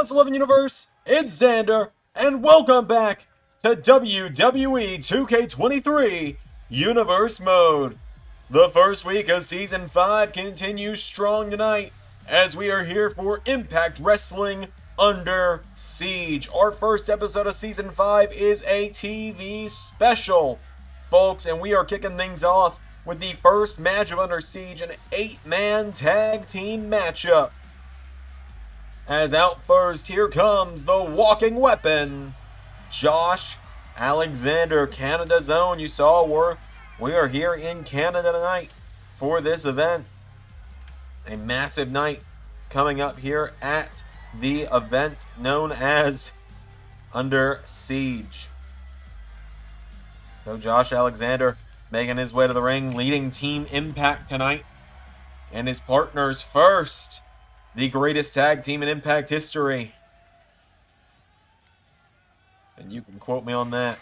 Console 11 Universe, it's Xander, and welcome back to WWE 2K23 Universe Mode. The first week of Season 5 continues strong tonight, as we are here for Impact Wrestling Under Siege. Our first episode of Season 5 is a TV special, folks, and we are kicking things off with the first match of Under Siege, an 8-man tag team matchup. As out first, here comes the walking weapon, Josh Alexander, Canada's own. You saw we are here in Canada tonight for this event. A massive night coming up here at the event known as Under Siege. So Josh Alexander making his way to the ring, leading Team Impact tonight. And his partners first, the greatest tag team in Impact history. And you can quote me on that.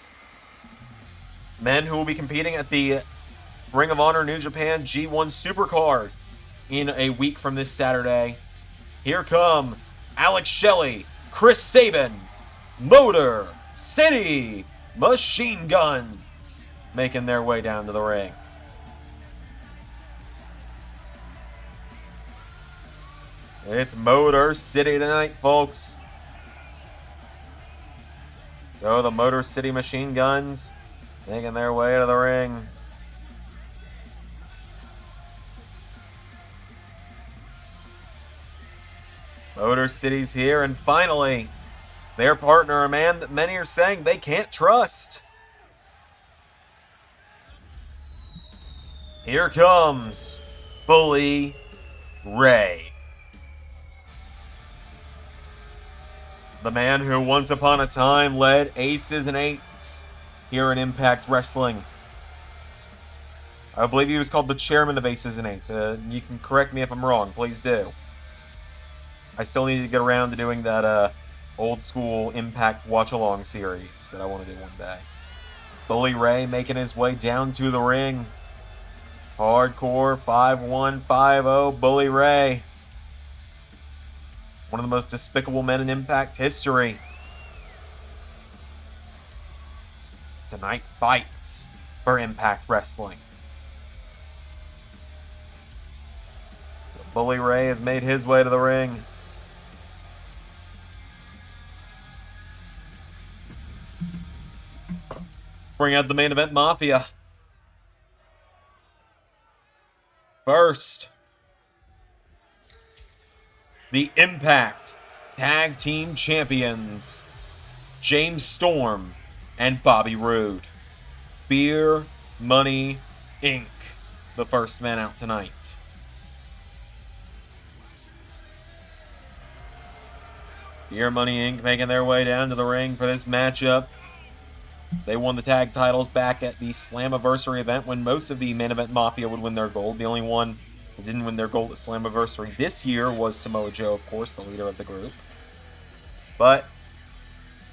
Men who will be competing at the Ring of Honor New Japan G1 Supercard in a week from this Saturday. Here come Alex Shelley, Chris Sabin, Motor City Machine Guns making their way down to the ring. It's Motor City tonight, folks. So the Motor City Machine Guns making their way to the ring. Motor City's here, and finally, their partner, a man that many are saying they can't trust. Here comes Bully Ray. The man who once upon a time led Aces and Eights here in Impact Wrestling. I believe he was called the chairman of Aces and Eights. You can correct me if I'm wrong, please do. I still need to get around to doing that old school Impact watch-along series that I want to do one day. Bully Ray making his way down to the ring. Hardcore 5-1-5-0 Bully Ray. One of the most despicable men in Impact history. Tonight fights for Impact Wrestling. So Bully Ray has made his way to the ring. Bring out the Main Event Mafia. First, the Impact Tag Team Champions, James Storm and Bobby Roode. Beer Money Inc., the first man out tonight. Beer Money Inc. making their way down to the ring for this matchup. They won the tag titles back at the Slammiversary event when most of the Main Event Mafia would win their gold. The only one who didn't win their gold at Slammiversary this year was Samoa Joe, of course, the leader of the group. But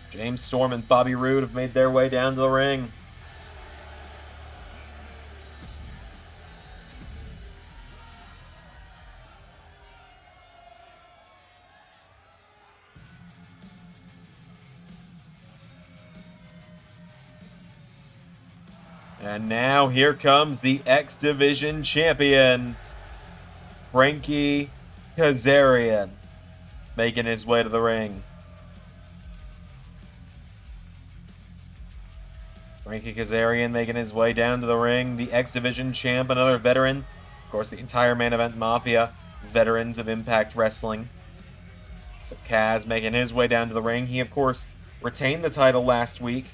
James Storm and Bobby Roode have made their way down to the ring. And now here comes the X Division champion, Frankie Kazarian, making his way to the ring. Frankie Kazarian making his way down to the ring. The X Division champ, another veteran. Of course, the entire Main Event Mafia, veterans of Impact Wrestling. So Kaz making his way down to the ring. He, of course, retained the title last week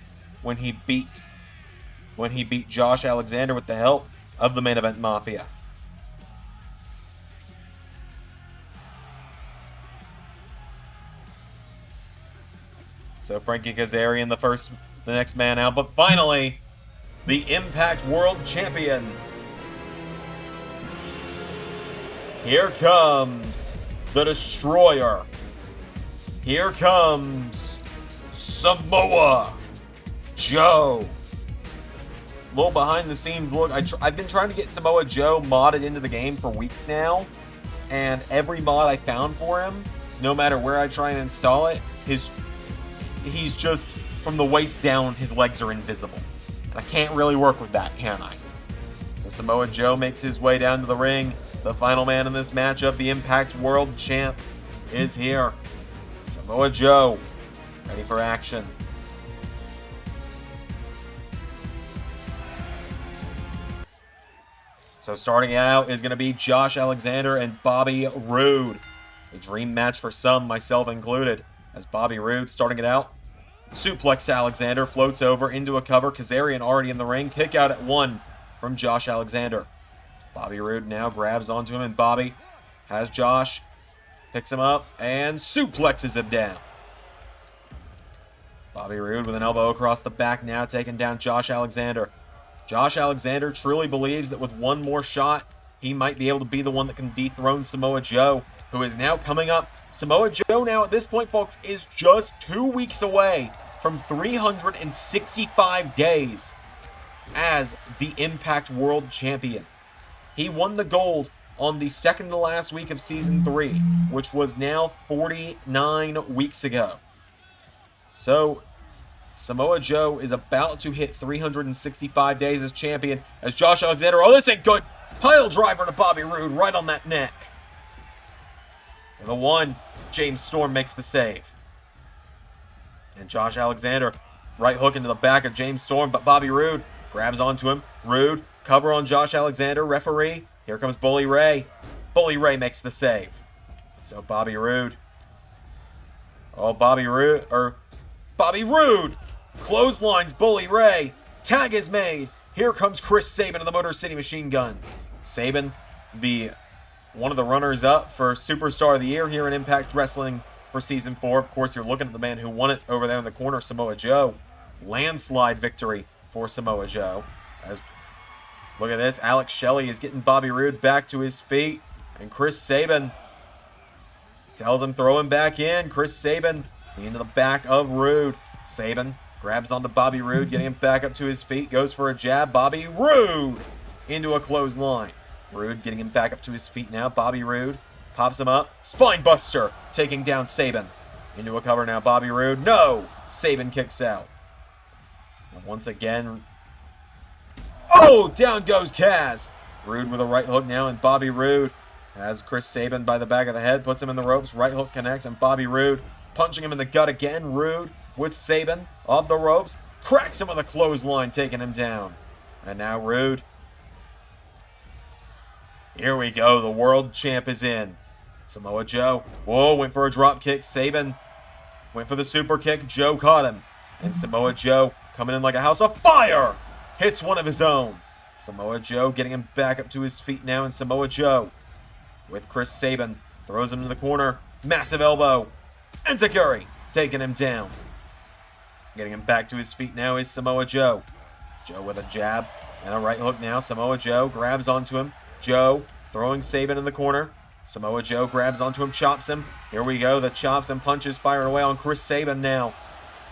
when he beat Josh Alexander with the help of the Main Event Mafia. So Frankie Kazarian, the next man out, but finally, the Impact World Champion. Here comes the Destroyer. Here comes Samoa Joe. Little behind the scenes look. I've been trying to get Samoa Joe modded into the game for weeks now, and every mod I found for him no matter where I try and install it, he's just, from the waist down, his legs are invisible. And I can't really work with that, can I? So Samoa Joe makes his way down to the ring. The final man in this matchup, the Impact World Champ, is here. Samoa Joe, ready for action. So starting out is going to be Josh Alexander and Bobby Roode. A dream match for some, myself included, as Bobby Roode starting it out. Suplex Alexander, floats over into a cover. Kazarian already in the ring. Kick out at 1 from Josh Alexander. Bobby Roode now grabs onto him, and Bobby has Josh. Picks him up and suplexes him down. Bobby Roode with an elbow across the back now, taking down Josh Alexander. Josh Alexander truly believes that with one more shot, he might be able to be the one that can dethrone Samoa Joe, who is now coming up. Samoa Joe now at this point, folks, is just 2 weeks away from 365 days as the Impact World Champion. He won the gold on the second to last week of Season 3, which was now 49 weeks ago. So Samoa Joe is about to hit 365 days as champion, as Josh Alexander, oh, this ain't good, pile driver to Bobby Roode right on that neck. And the 1, James Storm makes the save. And Josh Alexander, right hook into the back of James Storm, but Bobby Roode grabs onto him. Roode, cover on Josh Alexander, referee, here comes Bully Ray. Bully Ray makes the save. So Bobby Roode, Bobby Roode clotheslines Bully Ray. Tag is made. Here comes Chris Sabin of the Motor City Machine Guns. Sabin, one of the runners-up for Superstar of the Year here in Impact Wrestling for Season 4. Of course, you're looking at the man who won it over there in the corner, Samoa Joe. Landslide victory for Samoa Joe. Look at this. Alex Shelley is getting Bobby Roode back to his feet. And Chris Sabin tells him throw him back in. Chris Sabin into the back of Roode. Sabin grabs onto Bobby Roode, getting him back up to his feet. Goes for a jab. Bobby Roode into a clothesline. Roode getting him back up to his feet now. Bobby Roode pops him up. Spine buster taking down Sabin. Into a cover now. Bobby Roode. No! Sabin kicks out. And once again. Oh! Down goes Kaz. Roode with a right hook now, and Bobby Roode has Chris Sabin by the back of the head. Puts him in the ropes. Right hook connects, and Bobby Roode punching him in the gut again. Roode with Sabin off the ropes. Cracks him with a clothesline, taking him down. And now Roode. Here we go. The world champ is in. Samoa Joe. Whoa, went for a drop kick. Sabin went for the super kick. Joe caught him. And Samoa Joe coming in like a house of fire. Hits one of his own. Samoa Joe getting him back up to his feet now. And Samoa Joe with Chris Sabin. Throws him to the corner. Massive elbow. Enziguri taking him down. Getting him back to his feet now is Samoa Joe. Joe with a jab and a right hook now. Samoa Joe grabs onto him. Joe throwing Sabin in the corner. Samoa Joe grabs onto him, chops him. Here we go. The chops and punches firing away on Chris Sabin now.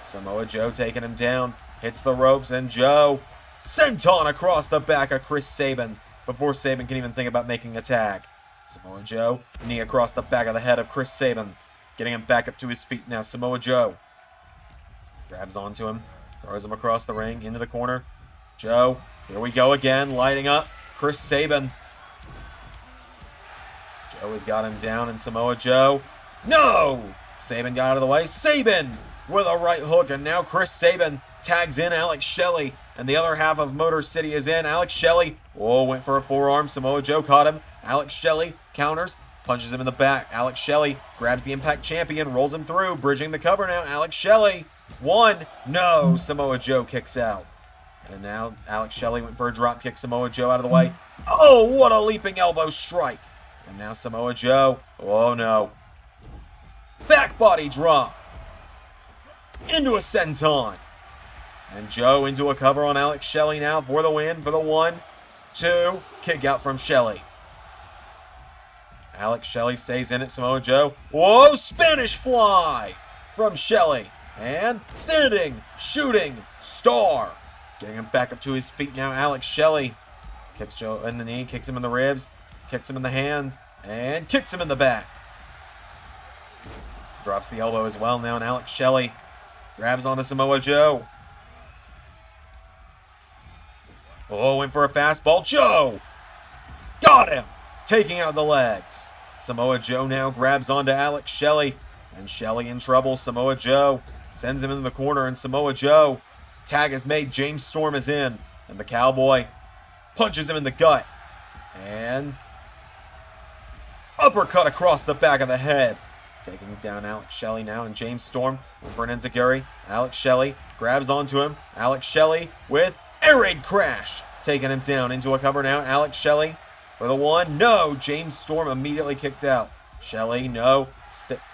Samoa Joe taking him down. Hits the ropes, and Joe senton across the back of Chris Sabin before Sabin can even think about making a tag. Samoa Joe, knee across the back of the head of Chris Sabin. Getting him back up to his feet now. Samoa Joe grabs onto him, throws him across the ring, into the corner. Joe, here we go again, lighting up Chris Sabin. Joe has got him down, and Samoa Joe, no! Sabin got out of the way. Sabin with a right hook, and now Chris Sabin tags in Alex Shelley, and the other half of Motor City is in. Alex Shelley, went for a forearm. Samoa Joe caught him. Alex Shelley counters, punches him in the back. Alex Shelley grabs the Impact Champion, rolls him through, bridging the cover now. Alex Shelley, 1, no! Samoa Joe kicks out. And now Alex Shelley went for a drop kick. Samoa Joe out of the way. Oh, what a leaping elbow strike. And now Samoa Joe, oh no. Back body drop. Into a senton. And Joe into a cover on Alex Shelley now for the win, for the 1, 2, kick out from Shelley. Alex Shelley stays in it. Samoa Joe, whoa, Spanish fly from Shelley. And standing, shooting star. Getting him back up to his feet now. Alex Shelley kicks Joe in the knee, kicks him in the ribs, kicks him in the hand, and kicks him in the back. Drops the elbow as well now, and Alex Shelley grabs onto Samoa Joe. Oh, went for a fastball. Joe! Got him! Taking out the legs. Samoa Joe now grabs onto Alex Shelley. And Shelley in trouble. Samoa Joe sends him into the corner, and Samoa Joe. Tag is made. James Storm is in. And the Cowboy punches him in the gut. And uppercut across the back of the head. Taking down Alex Shelley now, and James Storm for an enziguri. Alex Shelley grabs onto him. Alex Shelley with air raid crash. Taking him down into a cover now. Alex Shelley for the one. No. James Storm immediately kicked out. Shelley, no.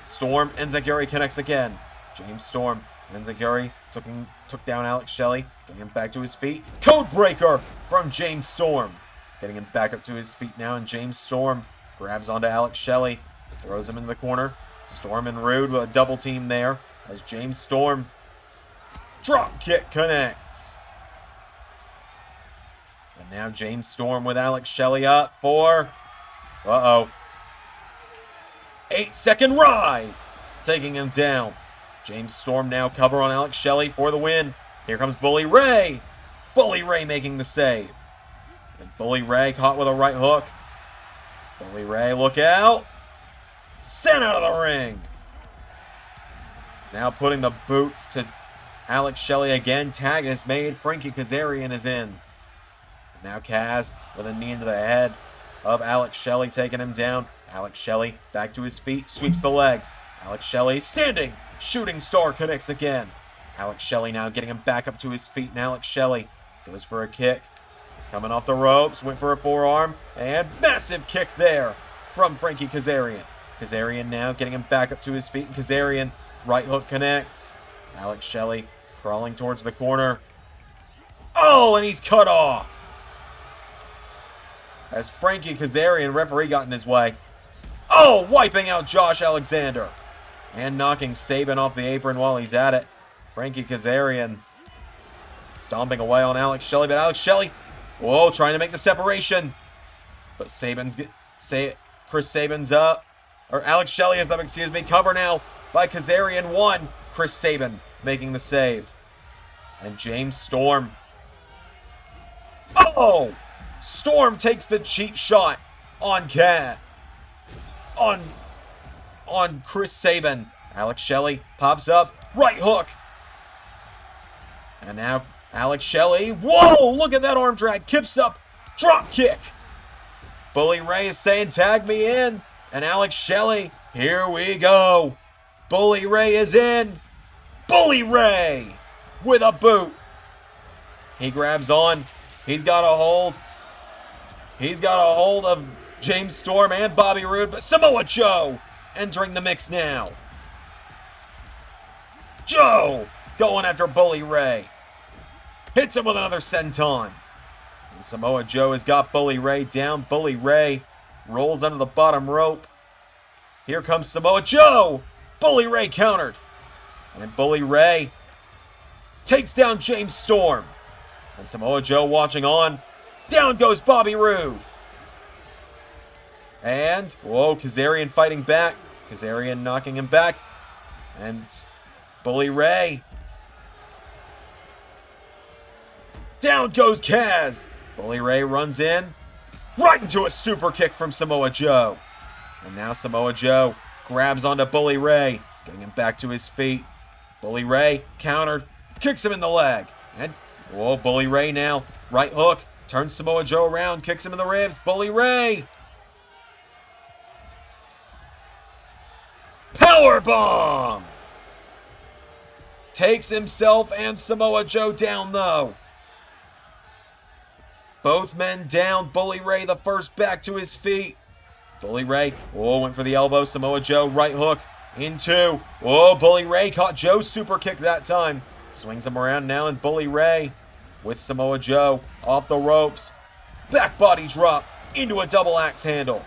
Storm. Enziguri connects again. James Storm. Enziguri took down Alex Shelley. Getting him back to his feet. Code breaker from James Storm. Getting him back up to his feet now, and James Storm grabs onto Alex Shelley. Throws him in the corner. Storm and Rude with a double team there as James Storm drop kick connects. And now James Storm with Alex Shelley up for 8-second ride, taking him down. James Storm now cover on Alex Shelley for the win. Here comes Bully Ray. Bully Ray making the save. And Bully Ray caught with a right hook. Bully Ray, look out. Sent out of the ring. Now putting the boots to Alex Shelley again. Tag is made. Frankie Kazarian is in. Now Kaz with a knee into the head of Alex Shelley, taking him down. Alex Shelley back to his feet, sweeps the legs. Alex Shelley standing. Shooting star connects again. Alex Shelley now getting him back up to his feet, and Alex Shelley goes for a kick. Coming off the ropes, went for a forearm, and massive kick there from Frankie Kazarian. Kazarian now getting him back up to his feet, and Kazarian right hook connects. Alex Shelley crawling towards the corner. Oh, and he's cut off. As Frankie Kazarian, referee, got in his way. Oh, wiping out Josh Alexander. And knocking Sabin off the apron while he's at it. Frankie Kazarian stomping away on Alex Shelley, but Alex Shelley, whoa, trying to make the separation. But Chris Sabin's up. Or Alex Shelley is up, excuse me. Cover now by Kazarian. One. Chris Sabin making the save. And James Storm. Oh! Storm takes the cheap shot on on Chris Sabin. Alex Shelley pops up. Right hook. And now Alex Shelley. Whoa! Look at that arm drag. Kips up. Drop kick. Bully Ray is saying, tag me in. And Alex Shelley, here we go. Bully Ray is in. Bully Ray with a boot. He grabs on. He's got a hold. He's got a hold of James Storm and Bobby Roode, but Samoa Joe entering the mix now. Joe going after Bully Ray. Hits him with another senton. And Samoa Joe has got Bully Ray down. Bully Ray rolls under the bottom rope. Here comes Samoa Joe. Bully Ray countered. And Bully Ray takes down James Storm. And Samoa Joe watching on. Down goes Bobby Roode. And, whoa, Kazarian fighting back. Kazarian knocking him back. And Bully Ray. Down goes Kaz. Bully Ray runs in. Right into a super kick from Samoa Joe. And now Samoa Joe grabs onto Bully Ray, getting him back to his feet. Bully Ray countered, kicks him in the leg. And, whoa, Bully Ray now. Right hook, turns Samoa Joe around, kicks him in the ribs. Bully Ray. Powerbomb. Takes himself and Samoa Joe down, though. Both men down. Bully Ray the first back to his feet. Bully Ray, oh, went for the elbow. Samoa Joe, right hook, into. Oh, Bully Ray caught Joe's super kick that time. Swings him around now, and Bully Ray with Samoa Joe off the ropes. Back body drop into a double axe handle.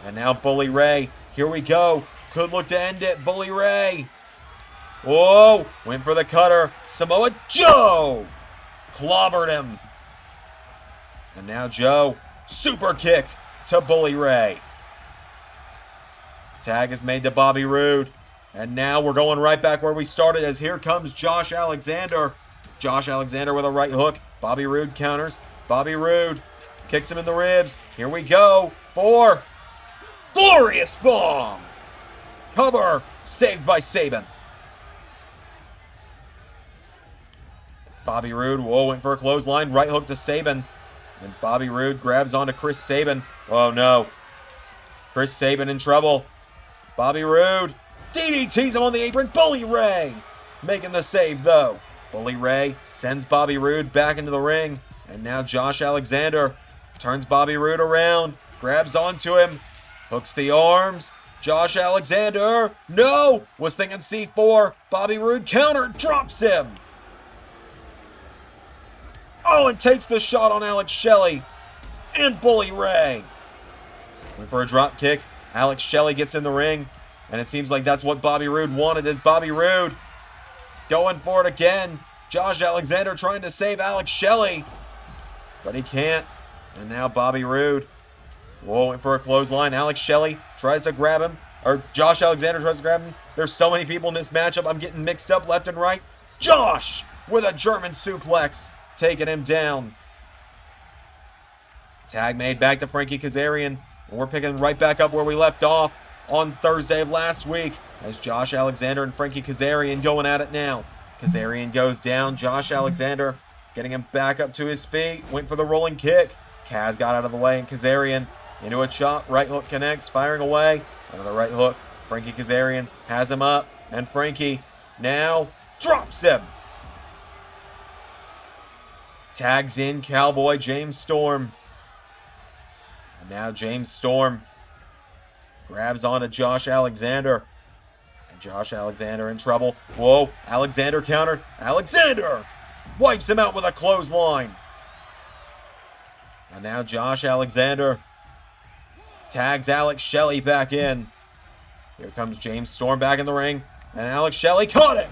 And now Bully Ray, here we go. Could look to end it. Bully Ray. Whoa, went for the cutter. Samoa Joe clobbered him. And now Joe, super kick to Bully Ray. Tag is made to Bobby Roode. And now we're going right back where we started, as here comes Josh Alexander. Josh Alexander with a right hook. Bobby Roode counters. Bobby Roode kicks him in the ribs. Here we go for Glorious Bomb. Cover saved by Sabin. Bobby Roode, went for a clothesline. Right hook to Sabin. And Bobby Roode grabs onto Chris Sabin. Oh no. Chris Sabin in trouble. Bobby Roode DDTs him on the apron. Bully Ray making the save though. Bully Ray sends Bobby Roode back into the ring. And now Josh Alexander turns Bobby Roode around. Grabs onto him. Hooks the arms. Josh Alexander. No! Was thinking C4. Bobby Roode counter. Drops him. Oh, and takes the shot on Alex Shelley. And Bully Ray. Went for a drop kick. Alex Shelley gets in the ring. And it seems like that's what Bobby Roode wanted, is Bobby Roode going for it again. Josh Alexander trying to save Alex Shelley. But he can't. And now Bobby Roode. Went for a clothesline. Alex Shelley tries to grab him. Or Josh Alexander tries to grab him. There's so many people in this matchup. I'm getting mixed up left and right. Josh with a German suplex. Taking him down. Tag made back to Frankie Kazarian. And we're picking right back up where we left off on Thursday of last week, as Josh Alexander and Frankie Kazarian going at it now. Kazarian goes down. Josh Alexander getting him back up to his feet. Went for the rolling kick. Kaz got out of the way, and Kazarian into a chop. Right hook connects, firing away. Another right hook. Frankie Kazarian has him up, and Frankie now drops him. Tags in Cowboy James Storm. And now James Storm grabs onto Josh Alexander. And Josh Alexander in trouble. Whoa, Alexander countered. Alexander wipes him out with a clothesline. And now Josh Alexander tags Alex Shelley back in. Here comes James Storm back in the ring. And Alex Shelley caught him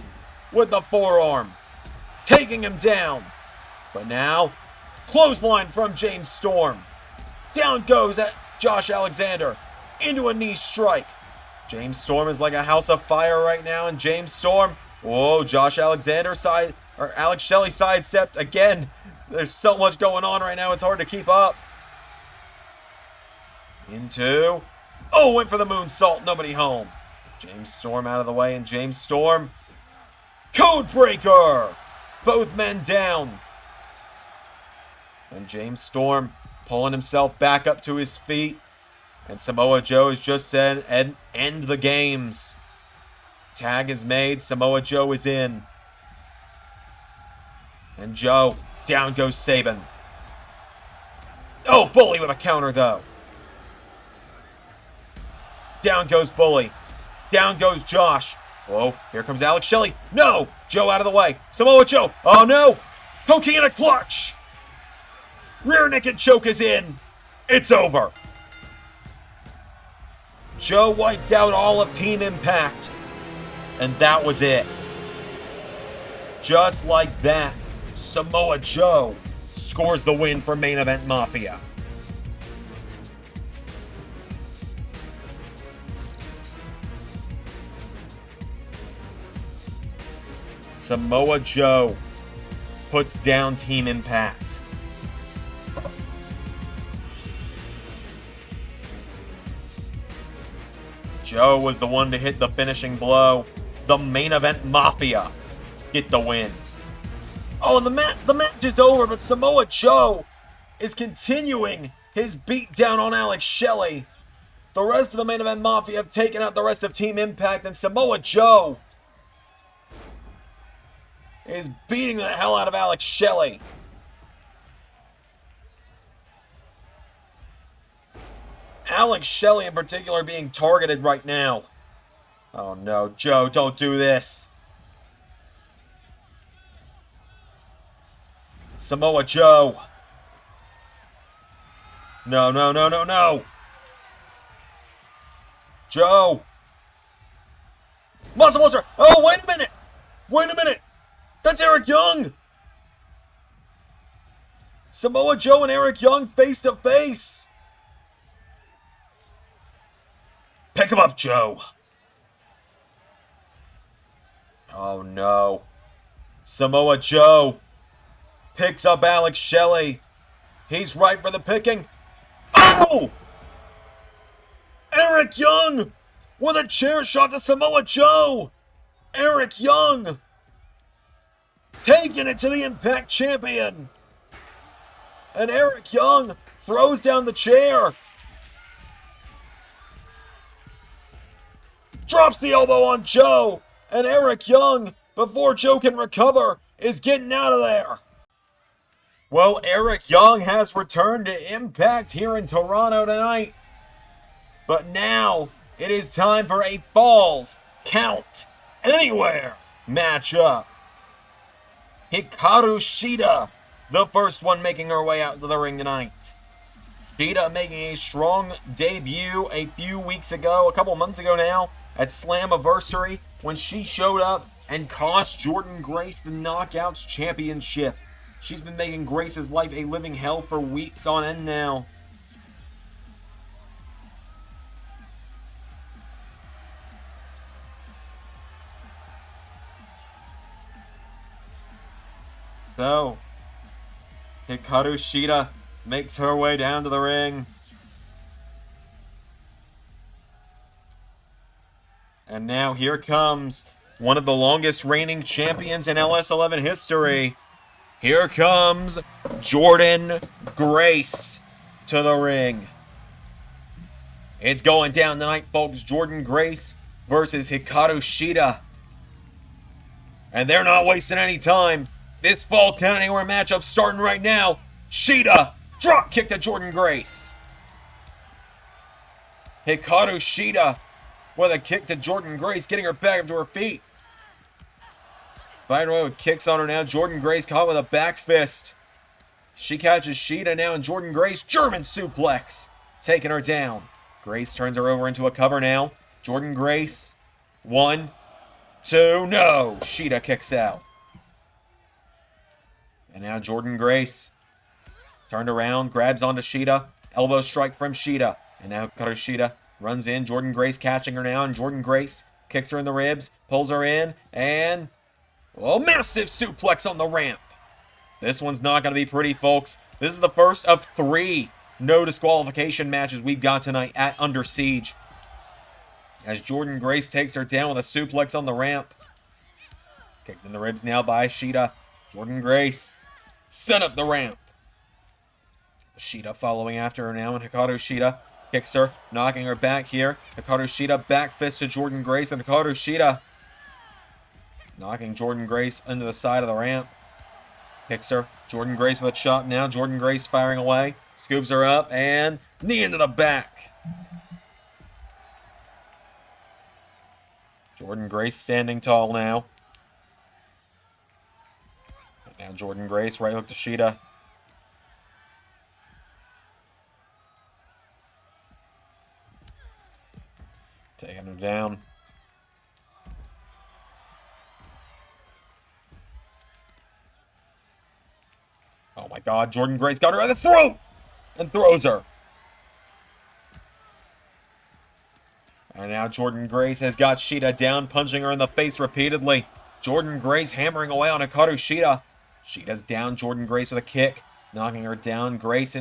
with the forearm, taking him down. But now, clothesline from James Storm. Down goes Josh Alexander into a knee strike. James Storm is like a house of fire right now, and James Storm. Whoa, Josh Alexander Alex Shelley sidestepped again. There's so much going on right now, it's hard to keep up. Went for the moonsault, nobody home. James Storm out of the way, and James Storm. Codebreaker! Both men down. And James Storm pulling himself back up to his feet. And Samoa Joe has just said, end the games. Tag is made. Samoa Joe is in. And Joe, down goes Sabin. Oh, Bully with a counter, though. Down goes Bully. Down goes Josh. Whoa, here comes Alex Shelley. No! Joe out of the way. Samoa Joe. Oh, no! Coquina clutch. Rear naked choke is in. It's over. Joe wiped out all of Team Impact. And that was it. Just like that, Samoa Joe scores the win for Main Event Mafia. Samoa Joe puts down Team Impact. Joe was the one to hit the finishing blow. The Main Event Mafia get the win. Oh, and the match is over, but Samoa Joe is continuing his beatdown on Alex Shelley. The rest of the Main Event Mafia have taken out the rest of Team Impact, and Samoa Joe is beating the hell out of Alex Shelley. Alex Shelley in particular being targeted right now. Oh no, Joe, don't do this. Samoa Joe. No, no, no, no, no. Joe. Muscle Monster. Oh, wait a minute. Wait a minute. That's Eric Young. Samoa Joe and Eric Young face to face. Pick him up, Joe. Oh no. Samoa Joe picks up Alex Shelley. He's right for the picking. Oh! Eric Young with a chair shot to Samoa Joe. Eric Young taking it to the Impact Champion. And Eric Young throws down the chair. Drops the elbow on Joe. And Eric Young, before Joe can recover, is getting out of there. Well, Eric Young has returned to Impact here in Toronto tonight. But now it is time for a Falls Count Anywhere matchup. Hikaru Shida, the first one making her way out to the ring tonight. Shida making a strong debut a few weeks ago, a couple months ago now, at Slammiversary, when she showed up and cost Jordynne Grace the Knockouts Championship. She's been making Grace's life a living hell for weeks on end now. So, Hikaru Shida makes her way down to the ring. And now here comes one of the longest reigning champions in LS11 history. Here comes Jordynne Grace to the ring. It's going down tonight, folks. Jordynne Grace versus Hikaru Shida. And they're not wasting any time. This Falls Count Anywhere matchup starting right now. Shida, drop kick to Jordynne Grace. Hikaru Shida with a kick to Jordynne Grace, getting her back up to her feet. Fighting away with kicks on her now. Jordynne Grace caught with a back fist. She catches Shida now, and Jordynne Grace, German suplex, taking her down. Grace turns her over into a cover now. Jordynne Grace, 1, 2, no. Shida kicks out. And now Jordynne Grace turned around, grabs onto Shida. Elbow strike from Shida. And now Hikaru Shida runs in. Jordynne Grace catching her now. And Jordynne Grace kicks her in the ribs, pulls her in, and oh, massive suplex on the ramp. This one's not going to be pretty, folks. This is the first of 3 no disqualification matches we've got tonight at Under Siege. As Jordynne Grace takes her down with a suplex on the ramp. Kicked in the ribs now by Shida. Jordynne Grace set up the ramp. Shida following after her now, and Hikaru Shida kicks her, knocking her back here. Hikaru Shida back fist to Jordynne Grace, and Hikaru Shida knocking Jordynne Grace into the side of the ramp. Kicks her. Jordynne Grace with a chop now. Jordynne Grace firing away. Scoops her up, and knee into the back. Jordynne Grace standing tall now. Now Jordynne Grace, right hook to Shida. Taking her down. Oh my God, Jordynne Grace got her at the throat! And throws her. And now Jordynne Grace has got Shida down, punching her in the face repeatedly. Jordynne Grace hammering away on Hikaru Shida. Shida's down, Jordynne Grace with a kick, knocking her down. Grace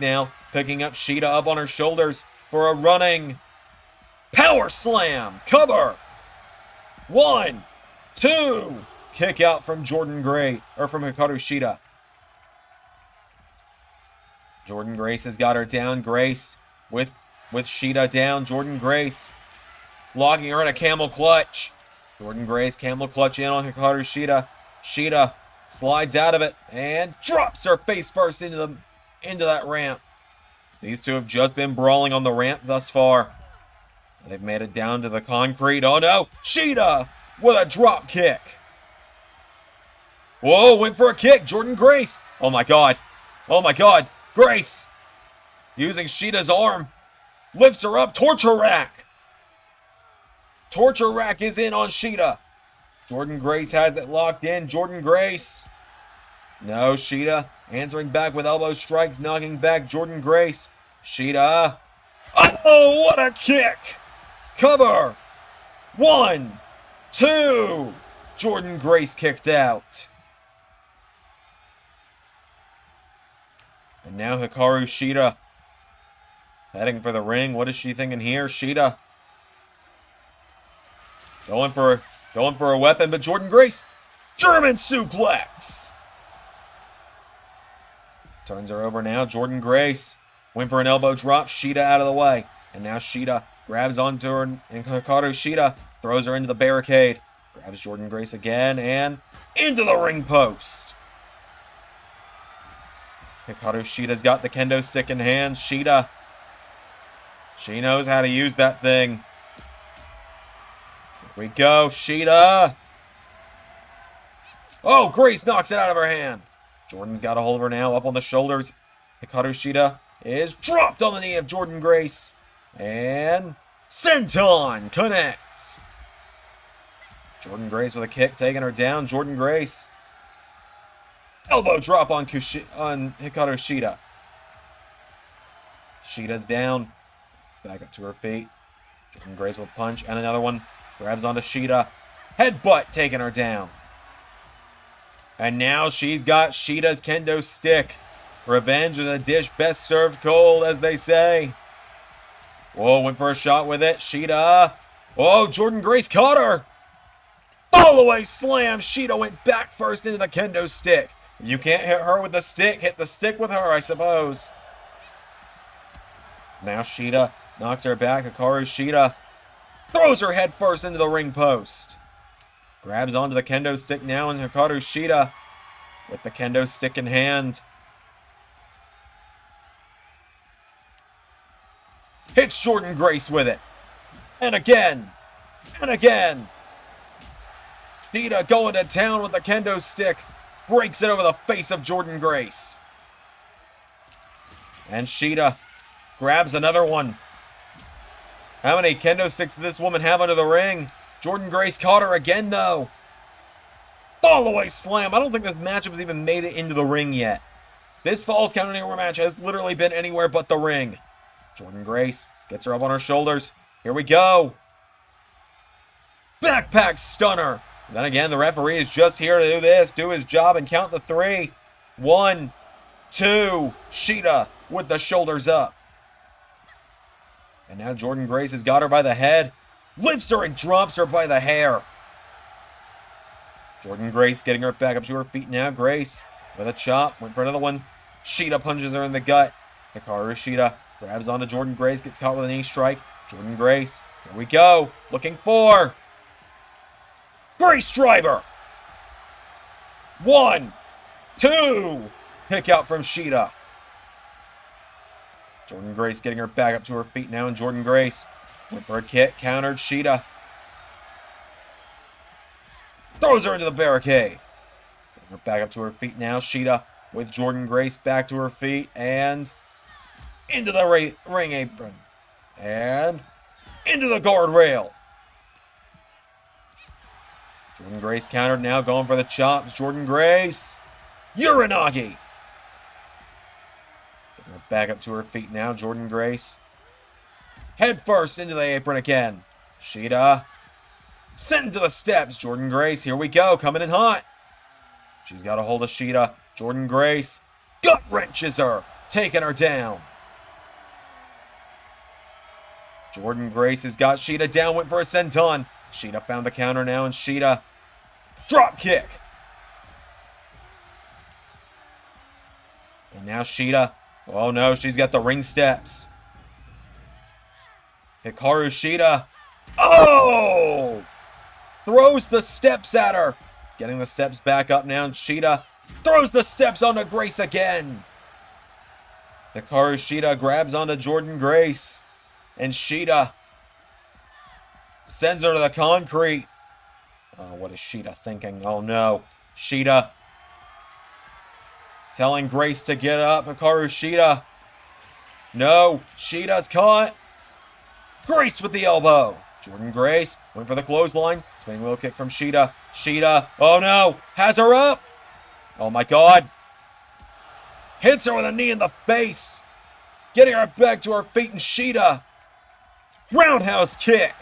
now picking up Shida up on her shoulders for a running power slam. Cover. 1, 2. Kick out from Jordynne Grace, or from Hikaru Shida. Jordynne Grace has got her down. Grace with Shida down. Jordynne Grace locking her in a camel clutch. Jordynne Grace camel clutch in on Hikaru Shida. Shida slides out of it and drops her face first into that ramp. These two have just been brawling on the ramp thus far. They've made it down to the concrete. Oh no! Shida with a drop kick. Whoa, went for a kick. Jordynne Grace. Oh my God. Oh my God. Grace using Shida's arm. Lifts her up. Torture rack. Torture rack is in on Shida. Jordynne Grace has it locked in. Jordynne Grace. No, Shida answering back with elbow strikes, knocking back Jordynne Grace. Shida. Oh, what a kick. Cover. 1, 2. Jordynne Grace kicked out. And now Hikaru Shida heading for the ring. What is she thinking here? Shida going for a weapon, but Jordynne Grace, German suplex. Turns her over now. Jordynne Grace went for an elbow drop. Shida out of the way. And now Shida grabs onto her, and Hikaru Shida throws her into the barricade. Grabs Jordynne Grace again, and into the ring post. Hikaru Shida's got the kendo stick in hand. Shida, she knows how to use that thing. Here we go, Shida. Oh, Grace knocks it out of her hand. Jordynne's got a hold of her now, up on the shoulders. Hikaru Shida is dropped on the knee of Jordynne Grace. And senton connects. Jordynne Grace with a kick, taking her down. Jordynne Grace. Elbow drop on Hikaru Shida. Shida's down. Back up to her feet. Jordynne Grace with a punch and another one. Grabs onto Shida. Headbutt taking her down. And now she's got Shida's kendo stick. Revenge is a dish best served cold, as they say. Whoa, went for a shot with it. Shida. Oh, Jordynne Grace caught her. All-the-way slam. Shida went back first into the kendo stick. You can't hit her with the stick. Hit the stick with her, I suppose. Now Shida knocks her back. Hikaru Shida throws her head first into the ring post. Grabs onto the kendo stick now, and Hikaru Shida with the kendo stick in hand. Hits Jordynne Grace with it. And again. And again. Shida going to town with the kendo stick. Breaks it over the face of Jordynne Grace. And Shida grabs another one. How many kendo sticks did this woman have under the ring? Jordynne Grace caught her again, though. All-the-way slam. I don't think this matchup has even made it into the ring yet. This Falls Count Anywhere match has literally been anywhere but the ring. Jordynne Grace gets her up on her shoulders. Here we go. Backpack stunner. Then again, the referee is just here to do this, do his job, and count the 3. 1, 2. Shida with the shoulders up. And now Jordynne Grace has got her by the head. Lifts her and drops her by the hair. Jordynne Grace getting her back up to her feet now. Grace with a chop. Went for another one. Shida punches her in the gut. Hikaru Shida grabs onto Jordynne Grace. Gets caught with a knee strike. Jordynne Grace. Here we go. Looking for Grace driver. 1, 2. Kick out from Shida. Jordynne Grace getting her back up to her feet now. And Jordynne Grace went for a kick, countered. Shida throws her into the barricade. Getting her back up to her feet now. Shida with Jordynne Grace back to her feet and into the ring apron. And into the guardrail. Jordynne Grace countered now, going for the chops. Jordynne Grace. Uranagi. Getting her back up to her feet now. Jordynne Grace. Head first into the apron again. Shida sent into the steps. Jordynne Grace, here we go, coming in hot. She's got a hold of Shida. Jordynne Grace gut wrenches her, taking her down. Jordynne Grace has got Shida down, went for a senton. Shida found the counter now, and Shida drop kick. And now Shida, oh no, she's got the ring steps. Hikaru Shida, oh! Throws the steps at her. Getting the steps back up now, and Shida throws the steps onto Grace again. Hikaru Shida grabs onto Jordynne Grace. And Shida sends her to the concrete. Oh, what is Shida thinking? Oh no. Shida telling Grace to get up. Hikaru Shida. No. Shida's caught. Grace with the elbow. Jordynne Grace went for the clothesline. Spinning wheel kick from Shida. Shida. Oh no. Has her up. Oh my god. Hits her with a knee in the face. Getting her back to her feet, and Shida. Roundhouse kick.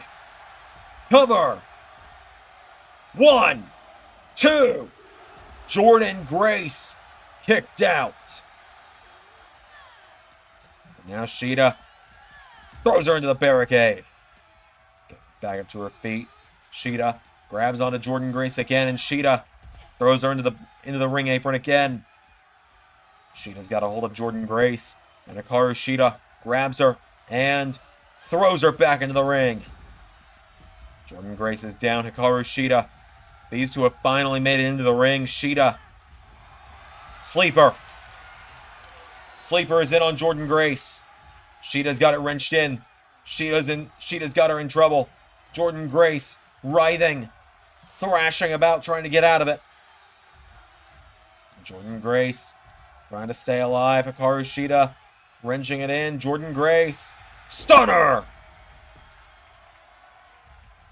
Cover. 1, 2. Jordynne Grace kicked out. Now Shida throws her into the barricade. Back up to her feet. Shida grabs onto Jordynne Grace again, and Shida throws her into the ring apron again. Shida's got a hold of Jordynne Grace, and Hikaru Shida grabs her and throws her back into the ring. Jordynne Grace is down. Hikaru Shida. These two have finally made it into the ring. Shida. Sleeper. Sleeper is in on Jordynne Grace. Shida's got it wrenched in. Shida's got her in trouble. Jordynne Grace writhing, thrashing about, trying to get out of it. Jordynne Grace trying to stay alive. Hikaru Shida wrenching it in. Jordynne Grace. Stunner!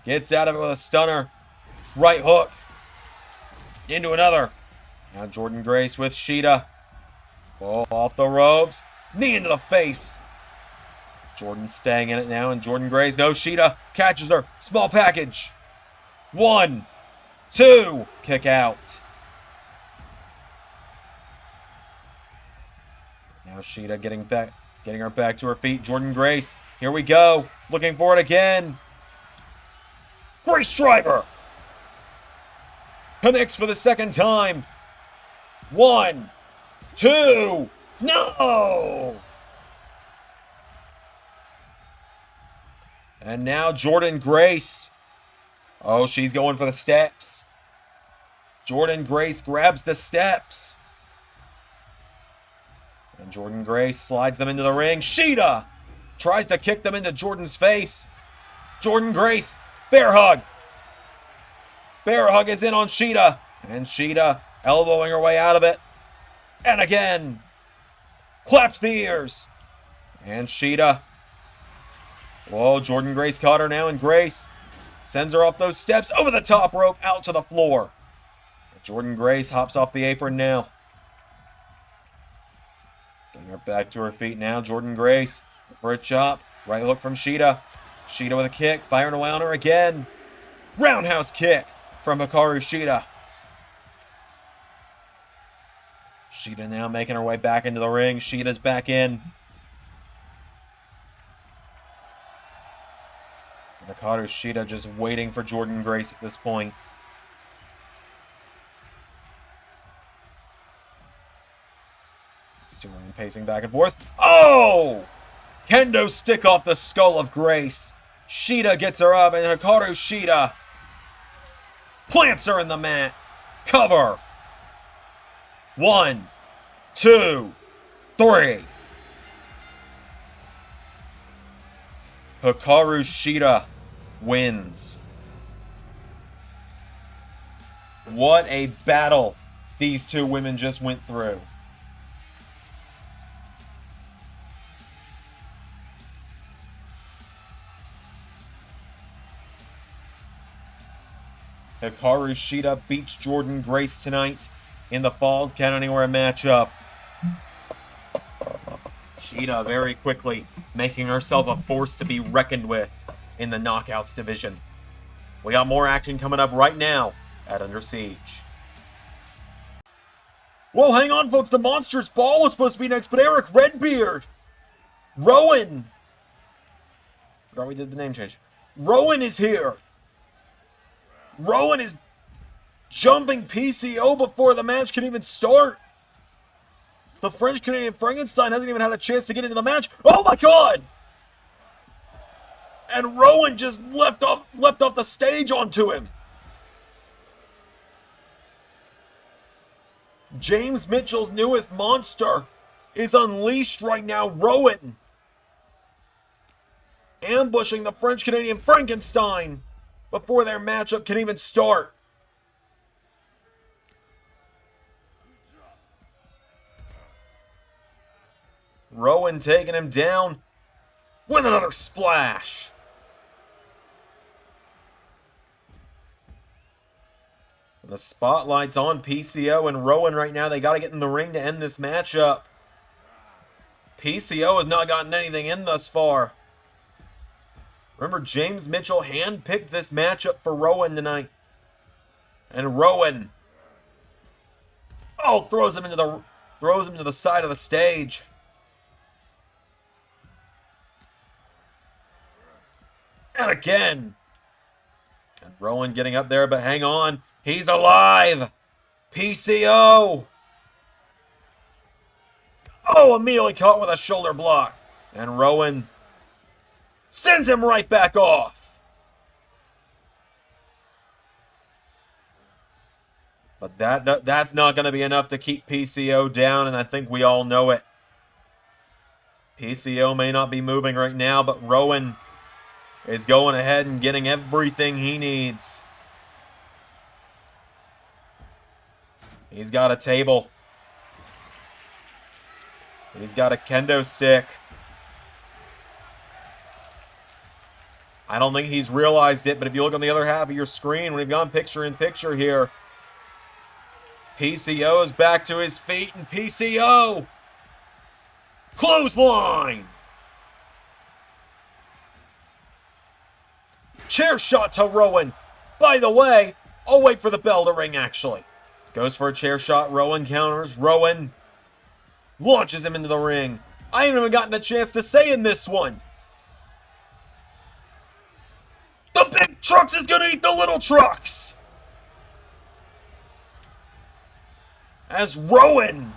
Gets out of it with a stunner. Right hook. Into another. Now Jordynne Grace with Shida. Oh, off the ropes. Knee into the face. Jordan staying in it now, and Jordynne Grace. No, Shida catches her. Small package. 1, 2. Kick out. Now Shida getting her back to her feet. Jordynne Grace. Here we go. Looking for it again. Grace driver. Connects for the second time. 1, 2. No! And now Jordynne Grace. Oh, she's going for the steps. Jordynne Grace grabs the steps. And Jordynne Grace slides them into the ring. Shida tries to kick them into Jordynne's face. Jordynne Grace, bear hug. Bear hug is in on Shida. And Shida elbowing her way out of it. And again. Claps the ears. And Shida. Whoa, Jordynne Grace caught her now, and Grace sends her off those steps, over the top rope, out to the floor. Jordynne Grace hops off the apron now. Getting her back to her feet now. Jordynne Grace for a chop. Right hook from Shida. Shida with a kick, firing away on her again. Roundhouse kick from Hikaru Shida. Shida now making her way back into the ring. Shida's back in. Hikaru Shida just waiting for Jordynne Grace at this point. Two women pacing back and forth. Oh! Kendo stick off the skull of Grace. Shida gets her up, and Hikaru Shida plants her in the mat. Cover. 1, 2, 3. Hikaru Shida wins. What a battle these two women just went through. Hikaru Shida beats Jordynne Grace tonight in the Falls Count Anywhere matchup. Shida very quickly making herself a force to be reckoned with in the Knockouts division. We got more action coming up right now at Under Siege. Well, hang on, folks. The Monsters Ball was supposed to be next, but Eric Redbeard, Rowan. Forgot we did the name change. Rowan is here. Rowan is jumping PCO before the match can even start. The French-Canadian Frankenstein hasn't even had a chance to get into the match. Oh my god! And Rowan just leapt off the stage onto him. James Mitchell's newest monster is unleashed right now. Rowan ambushing the French-Canadian Frankenstein before their matchup can even start. Rowan taking him down with another splash. And the spotlight's on PCO and Rowan right now. They got to get in the ring to end this matchup. PCO has not gotten anything in thus far. Remember, James Mitchell handpicked this matchup for Rowan tonight. And Rowan. Oh, throws him into the side of the stage. And again. And Rowan getting up there, but hang on. He's alive. PCO. Oh, immediately caught with a shoulder block. And Rowan sends him right back off. But that's not going to be enough to keep PCO down, and I think we all know it. PCO may not be moving right now, but Rowan is going ahead and getting everything he needs. He's got a table. He's got a kendo stick. I don't think he's realized it, but if you look on the other half of your screen, we've gone picture-in-picture here. PCO is back to his feet, and PCO! Clothesline! Chair shot to Rowan. By the way, I'll wait for the bell to ring, actually. Goes for a chair shot. Rowan counters. Rowan launches him into the ring. I haven't even gotten a chance to say in this one. The big trucks is going to eat the little trucks. As Rowan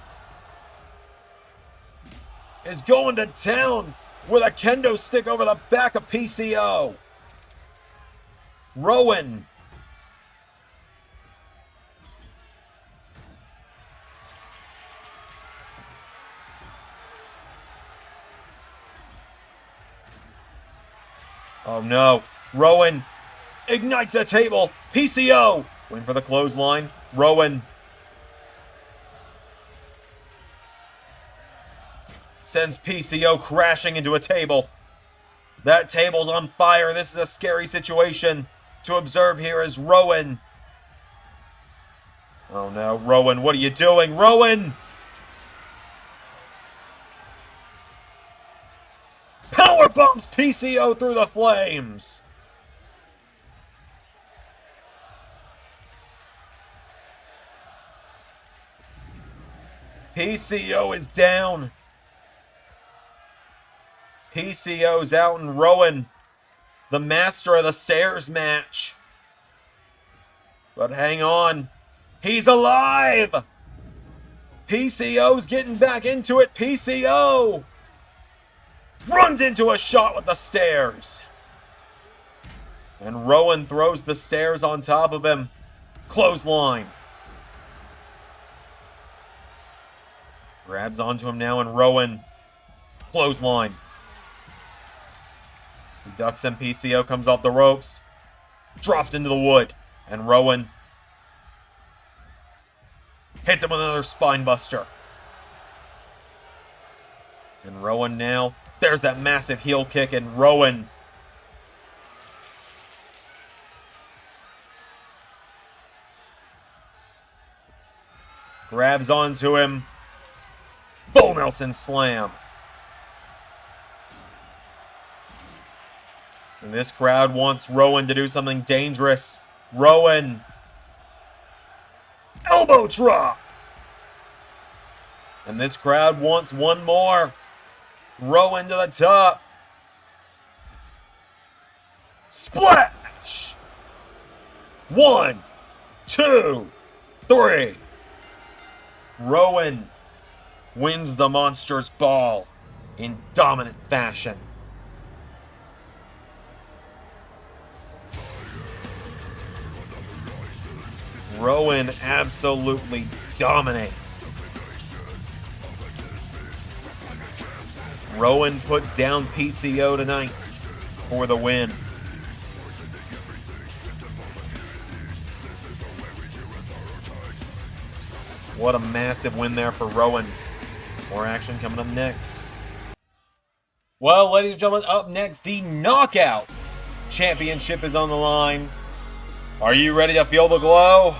is going to town with a kendo stick over the back of PCO. Rowan. Oh no. Rowan ignites a table. PCO. Win for the clothesline. Rowan sends PCO crashing into a table. That table's on fire. This is a scary situation to observe here as Rowan. Oh no, Rowan, what are you doing? Rowan! Power bumps PCO through the flames. PCO is down. PCO's out, and Rowan, the master of the stairs match. But hang on. He's alive! PCO's getting back into it. PCO runs into a shot with the stairs. And Rowan throws the stairs on top of him. Clothesline. Grabs onto him now, and Rowan clothesline. He ducks him. PCO comes off the ropes. Dropped into the wood. And Rowan hits him with another spine buster. And Rowan now. There's that massive heel kick, and Rowan grabs onto him. Bull Nelson slam. And this crowd wants Rowan to do something dangerous. Rowan. Elbow drop. And this crowd wants one more. Rowan to the top. Splash. 1, 2, 3. Rowan wins the Monsters Ball in dominant fashion. Rowan absolutely dominates. Rowan puts down PCO tonight for the win. What a massive win there for Rowan. More action coming up next. Well, ladies and gentlemen, up next, the Knockouts Championship is on the line. Are you ready to feel the glow?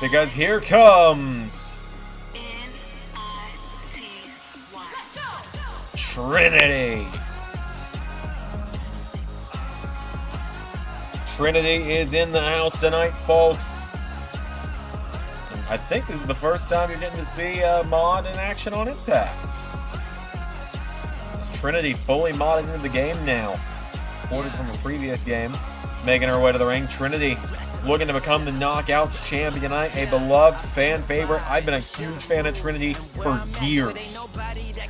Because here comes Trinity. Trinity is in the house tonight, folks. I think this is the first time you're getting to see Mod in action on Impact. Trinity fully modded into the game now. Ported from a previous game. Making her way to the ring. Trinity looking to become the Knockouts champion tonight. A beloved fan favorite. I've been a huge fan of Trinity for years.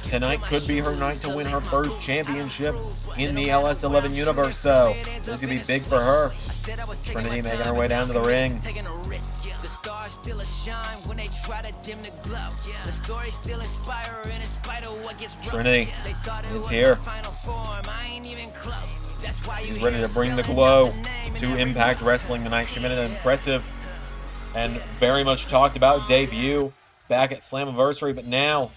Tonight could be her night to win her first championship in the LS11 universe, though. This is going to be big for her. Trinity making her way down to the ring. Trinity is here. She's ready to bring the glow to Impact Wrestling tonight. She made an impressive and very much talked about debut back at Slammiversary, but now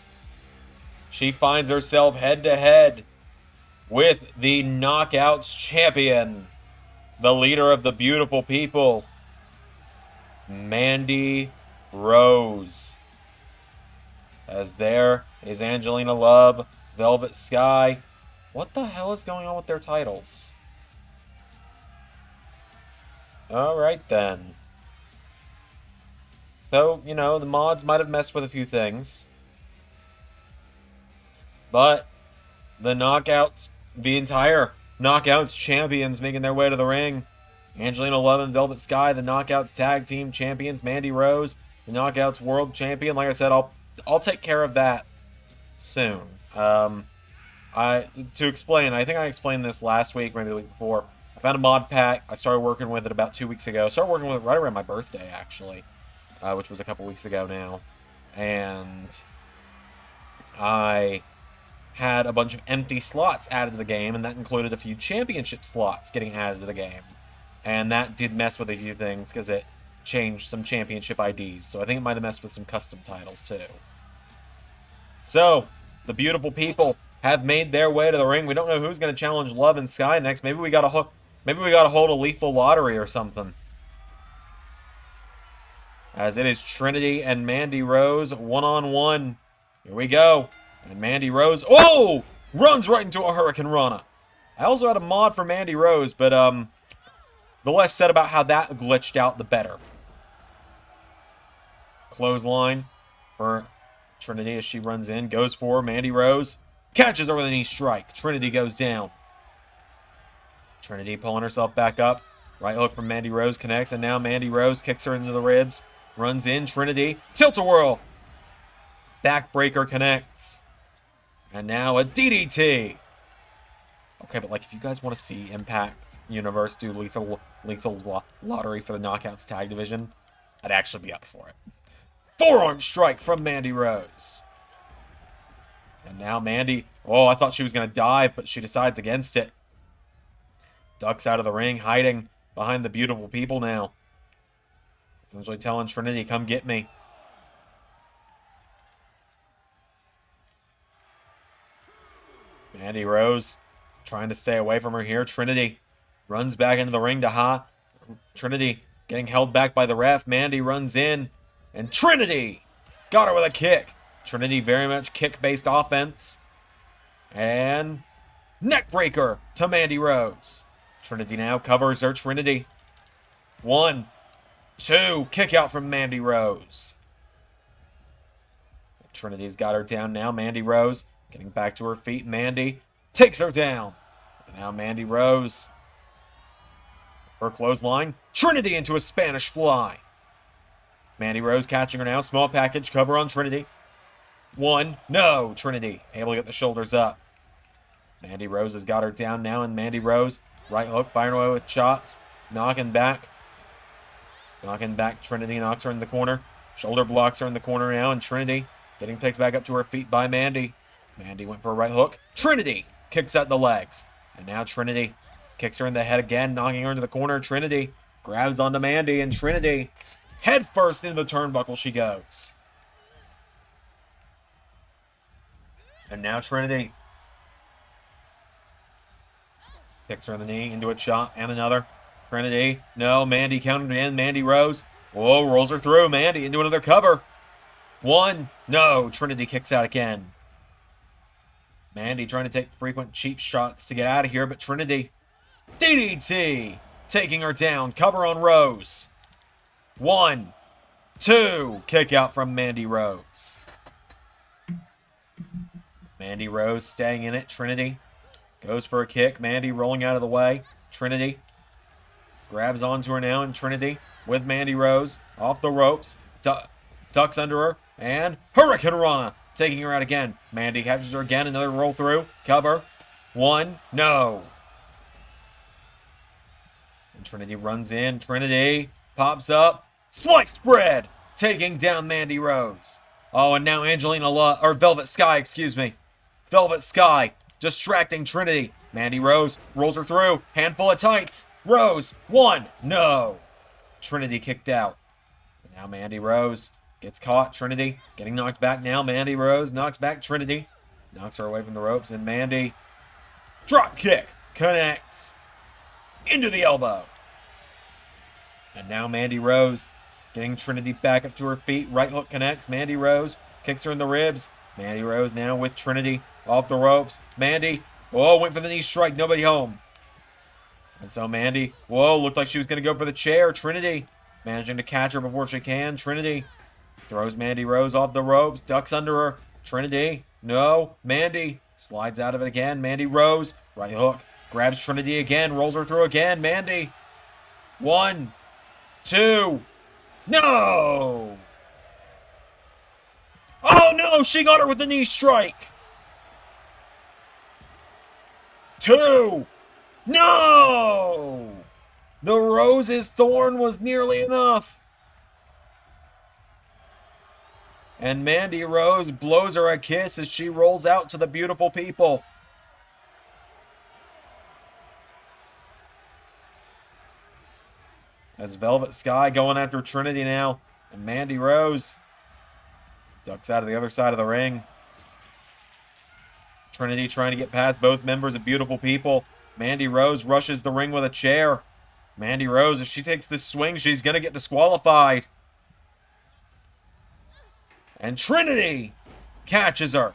she finds herself head-to-head with the Knockouts champion, the leader of the beautiful people, Mandy Rose. As there is Angelina Love, Velvet Sky. What the hell is going on with their titles? Alright then. So, you know, the mods might have messed with a few things. But the Knockouts, the entire Knockouts champions making their way to the ring. Angelina Love and Velvet Sky, the Knockouts tag team champions. Mandy Rose, the Knockouts world champion. Like I said, I'll take care of that soon. To explain, I think I explained this last week, maybe the week before. I found a mod pack. I started working with it about 2 weeks ago. Started working with it right around my birthday, actually, which was a couple weeks ago now. And I had a bunch of empty slots added to the game, and that included a few championship slots getting added to the game. And that did mess with a few things because it changed some championship IDs. So I think it might have messed with some custom titles too. So, the beautiful people have made their way to the ring. We don't know who's going to challenge Love and Sky next. Maybe we got to hold a lethal lottery or something. As it is Trinity and Mandy Rose one-on-one. Here we go. And Mandy Rose, oh! Runs right into a Hurricane Rana. I also had a mod for Mandy Rose, but the less said about how that glitched out, the better. Clothesline for Trinity as she runs in. Goes for Mandy Rose. Catches her with a knee strike. Trinity goes down. Trinity pulling herself back up. Right hook from Mandy Rose connects, and now Mandy Rose kicks her into the ribs. Runs in. Trinity. Tilt-a-whirl. Backbreaker connects. And now a DDT. Okay, but like if you guys want to see Impact Universe do lethal lottery for the Knockouts tag division, I'd actually be up for it. Forearm strike from Mandy Rose. And now Mandy, oh, I thought she was going to dive, but she decides against it. Ducks out of the ring, hiding behind the beautiful people now. Essentially telling Trinity, come get me. Mandy Rose trying to stay away from her here. Trinity runs back into the ring to Trinity getting held back by the ref. Mandy runs in, and Trinity got her with a kick. Trinity very much kick-based offense. And neckbreaker to Mandy Rose. Trinity now covers her. Trinity. 1, 2, kick out from Mandy Rose. Trinity's got her down now. Mandy Rose getting back to her feet. Mandy takes her down. And now Mandy Rose. Her clothesline. Trinity into a Spanish fly. Mandy Rose catching her now. Small package cover on Trinity. 1. No. Trinity able to get the shoulders up. Mandy Rose has got her down now. And Mandy Rose. Right hook. Firing away with chops. Knocking back. Trinity knocks her in the corner. Shoulder blocks her in the corner now. And Trinity getting picked back up to her feet by Mandy. Mandy went for a right hook. Trinity kicks at the legs. And now Trinity kicks her in the head again, knocking her into the corner. Trinity grabs onto Mandy, and Trinity head first into the turnbuckle she goes. And now Trinity kicks her in the knee, into a chop, and another. Trinity, no, Mandy counted in. Mandy Rose, whoa, rolls her through. Mandy into another cover. 1, no, Trinity kicks out again. Mandy trying to take frequent cheap shots to get out of here, but Trinity, DDT taking her down. Cover on Rose. 1, 2. Kick out from Mandy Rose. Mandy Rose staying in it. Trinity goes for a kick. Mandy rolling out of the way. Trinity grabs onto her now, and Trinity with Mandy Rose off the ropes. Ducks under her, and Hurricane Rana taking her out again. Mandy catches her again. Another roll through. Cover. 1. No. And Trinity runs in. Trinity pops up. Sliced bread taking down Mandy Rose. Oh, and now Velvet Sky, excuse me. Velvet Sky distracting Trinity. Mandy Rose rolls her through. Handful of tights. Rose. 1. No. Trinity kicked out. And now Mandy Rose gets caught. Trinity getting knocked back now. Mandy Rose knocks back Trinity. Knocks her away from the ropes. And Mandy, drop kick, connects into the elbow. And now Mandy Rose getting Trinity back up to her feet. Right hook connects. Mandy Rose kicks her in the ribs. Mandy Rose now with Trinity off the ropes. Mandy, went for the knee strike. Nobody home. And so Mandy, looked like she was going to go for the chair. Trinity managing to catch her before she can. Trinity throws Mandy Rose off the ropes. Ducks under her. Trinity, no. Mandy slides out of it again. Mandy Rose, right hook. Grabs Trinity again. Rolls her through again. Mandy. 1, 2. No! Oh no, she got her with the knee strike. 2. No! The Rose's thorn was nearly enough. And Mandy Rose blows her a kiss as she rolls out to the beautiful people. As Velvet Sky going after Trinity now. And Mandy Rose ducks out of the other side of the ring. Trinity trying to get past both members of Beautiful People. Mandy Rose rushes the ring with a chair. Mandy Rose, if she takes this swing, she's going to get disqualified. And Trinity catches her.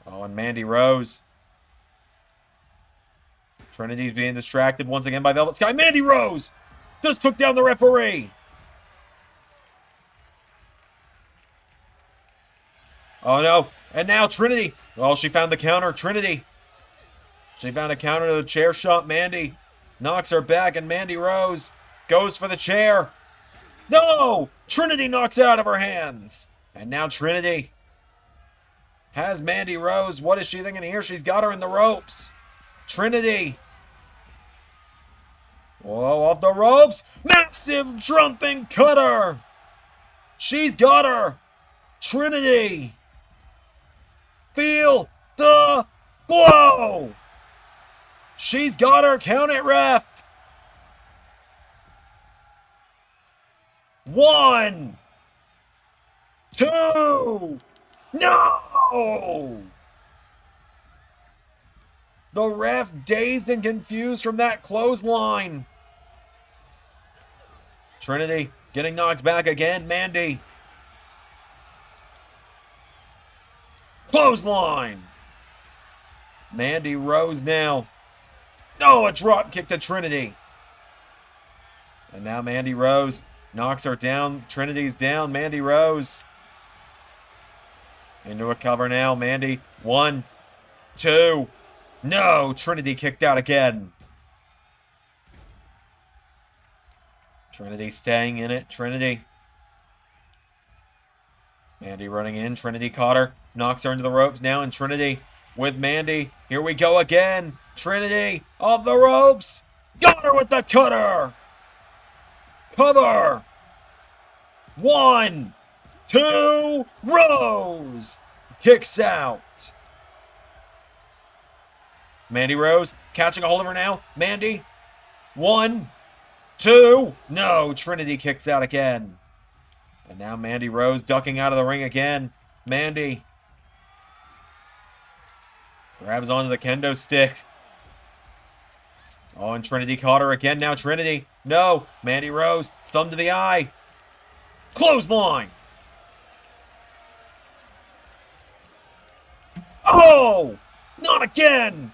Oh, and Mandy Rose. Trinity's being distracted once again by Velvet Sky. Mandy Rose just took down the referee. Oh, no. And now Trinity. Oh, she found the counter. Trinity. She found a counter to the chair shot. Mandy knocks her back, and Mandy Rose goes for the chair. No! Trinity knocks it out of her hands. And now Trinity has Mandy Rose. What is she thinking here? She's got her in the ropes. Trinity. Whoa, off the ropes. Massive jumping cutter. She's got her. Trinity. Feel the glow. She's got her. Count it, ref. 1, 2. No! The ref dazed and confused from that clothesline. Trinity getting knocked back again. Mandy. Clothesline. Mandy Rose now. Oh, a drop kick to Trinity. And now Mandy Rose knocks her down. Trinity's down. Mandy Rose into a cover now. Mandy. 1, 2. No, Trinity kicked out again. Trinity staying in it. Trinity. Mandy running in. Trinity caught her. Knocks her into the ropes now. And Trinity with Mandy. Here we go again. Trinity off the ropes. Got her with the cutter. Cover. 1, 2. Rose kicks out. Mandy Rose catching a hold of her now. Mandy. 1, 2. No, Trinity kicks out again. And now Mandy Rose ducking out of the ring again. Mandy grabs onto the kendo stick. Oh, and Trinity caught her again. Now Trinity. No. Mandy Rose. Thumb to the eye. Clothesline. Oh! Not again!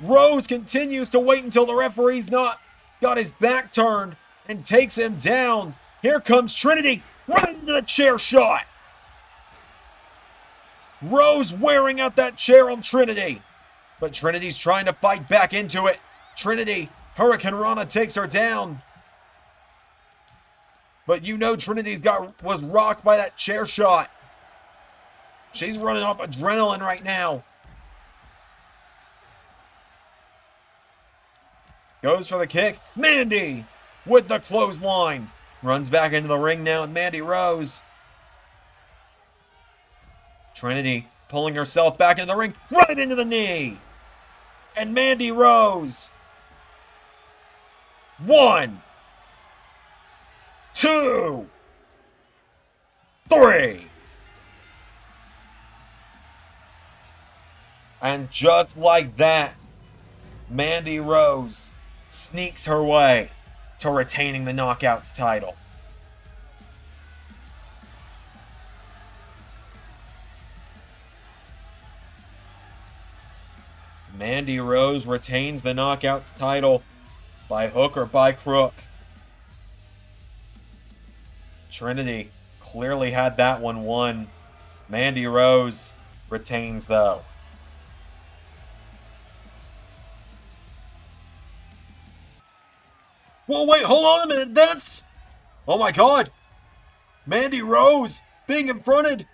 Rose continues to wait until the referee's not got his back turned and takes him down. Here comes Trinity, right into the chair shot. Rose wearing out that chair on Trinity. But Trinity's trying to fight back into it. Trinity, Hurricane Rana takes her down. But you know Trinity's was rocked by that chair shot. She's running off adrenaline right now. Goes for the kick. Mandy with the clothesline. Runs back into the ring now with Mandy Rose. Trinity pulling herself back into the ring. Right into the knee. And Mandy Rose. 1, 2, 3. And just like that, Mandy Rose sneaks her way to retaining the Knockouts title. Mandy Rose retains the Knockouts title by hook or by crook. Trinity clearly had that one won. Mandy Rose retains though. Whoa, wait, hold on a minute. That's... Oh my god. Mandy Rose being confronted.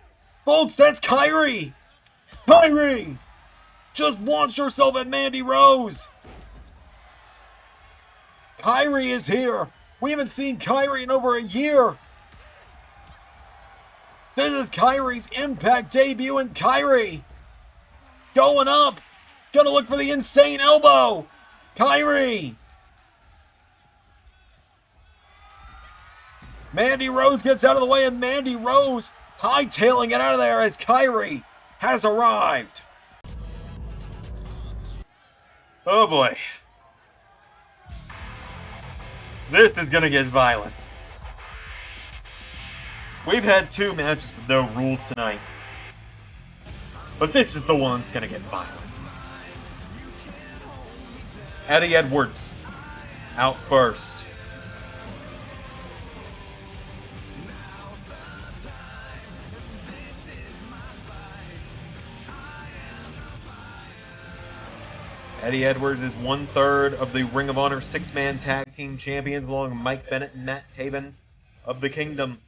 Folks, that's Kairi. Kairi just launched herself at Mandy Rose. Kairi is here. We haven't seen Kairi in over a year. This is Kairi's Impact debut, and Kairi going up. Gonna look for the insane elbow. Kairi. Mandy Rose gets out of the way, and Mandy Rose hightailing it out of there as Kairi has arrived. Oh boy. This is gonna get violent. We've had 2 matches with no rules tonight. But this is the one that's gonna get violent. Eddie Edwards out first. Eddie Edwards is 1/3 of the Ring of Honor 6-man tag team champions, along with Mike Bennett and Matt Taven of the Kingdom.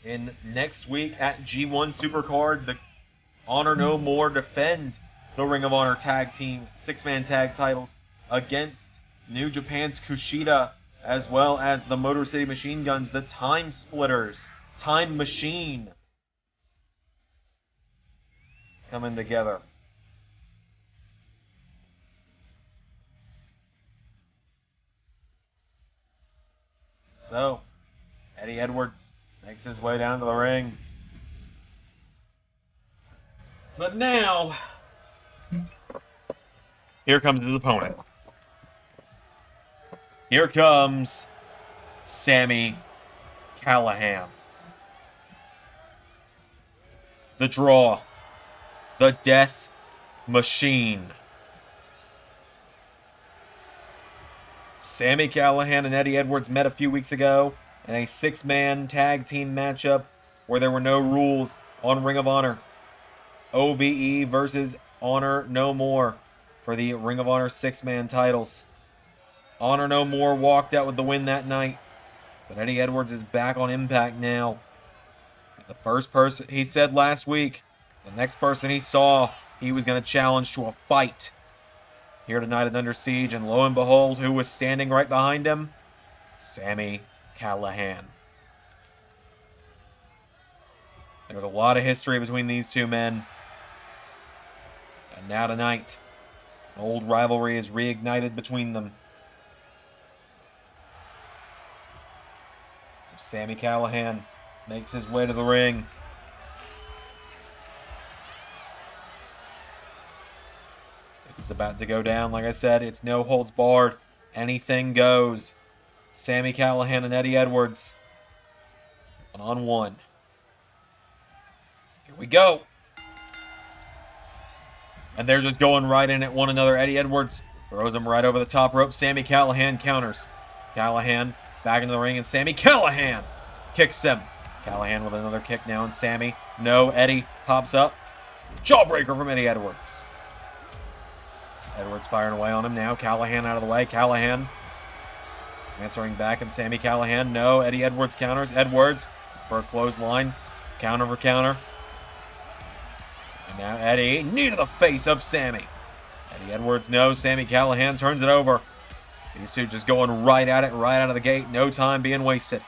In next week at G1 Supercard, the Honor No More defend the Ring of Honor tag team 6-man tag titles against New Japan's Kushida, as well as the Motor City Machine Guns, the Time Splitters. Time Machine coming together. So, Eddie Edwards makes his way down to the ring. But now, here comes his opponent. Here comes Sami Callihan. The Draw. The Death Machine. Sami Callihan and Eddie Edwards met a few weeks ago in a 6-man tag team matchup where there were no rules on Ring of Honor. OVE versus Honor No More for the Ring of Honor 6-man titles. Honor No More walked out with the win that night, but Eddie Edwards is back on Impact now. The first person he said last week, the next person he saw, he was going to challenge to a fight. Here tonight at Under Siege, and lo and behold, who was standing right behind him? Sami Callihan. There's a lot of history between these two men. And now tonight, an old rivalry is reignited between them. So Sami Callihan makes his way to the ring. This is about to go down. Like I said, it's no holds barred. Anything goes. Sami Callihan and Eddie Edwards 1-on-1. Here we go. And they're just going right in at one another. Eddie Edwards throws him right over the top rope. Sami Callihan counters. Callihan back into the ring, and Sami Callihan kicks him. Callihan with another kick now, and Sami. No, Eddie pops up. Jawbreaker from Eddie Edwards. Edwards firing away on him now. Callihan out of the way. Callihan answering back, and Sami Callihan. No, Eddie Edwards counters. Edwards for a clothesline. Counter for counter. And now Eddie, knee to the face of Sami. Eddie Edwards knows. Sami Callihan turns it over. These two just going right at it, right out of the gate. No time being wasted.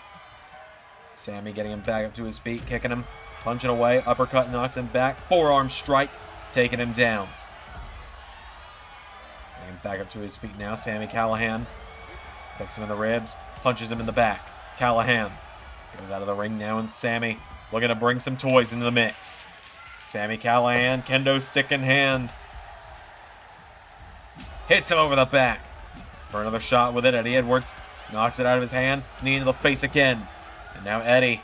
Sami getting him back up to his feet, kicking him, punching away. Uppercut knocks him back. Forearm strike, taking him down. Getting him back up to his feet now. Sami Callihan kicks him in the ribs, punches him in the back. Callihan goes out of the ring now, and Sami looking to bring some toys into the mix. Sami Callihan, kendo stick in hand. Hits him over the back. For another shot with it, Eddie Edwards knocks it out of his hand. Knee into the face again. And now Eddie.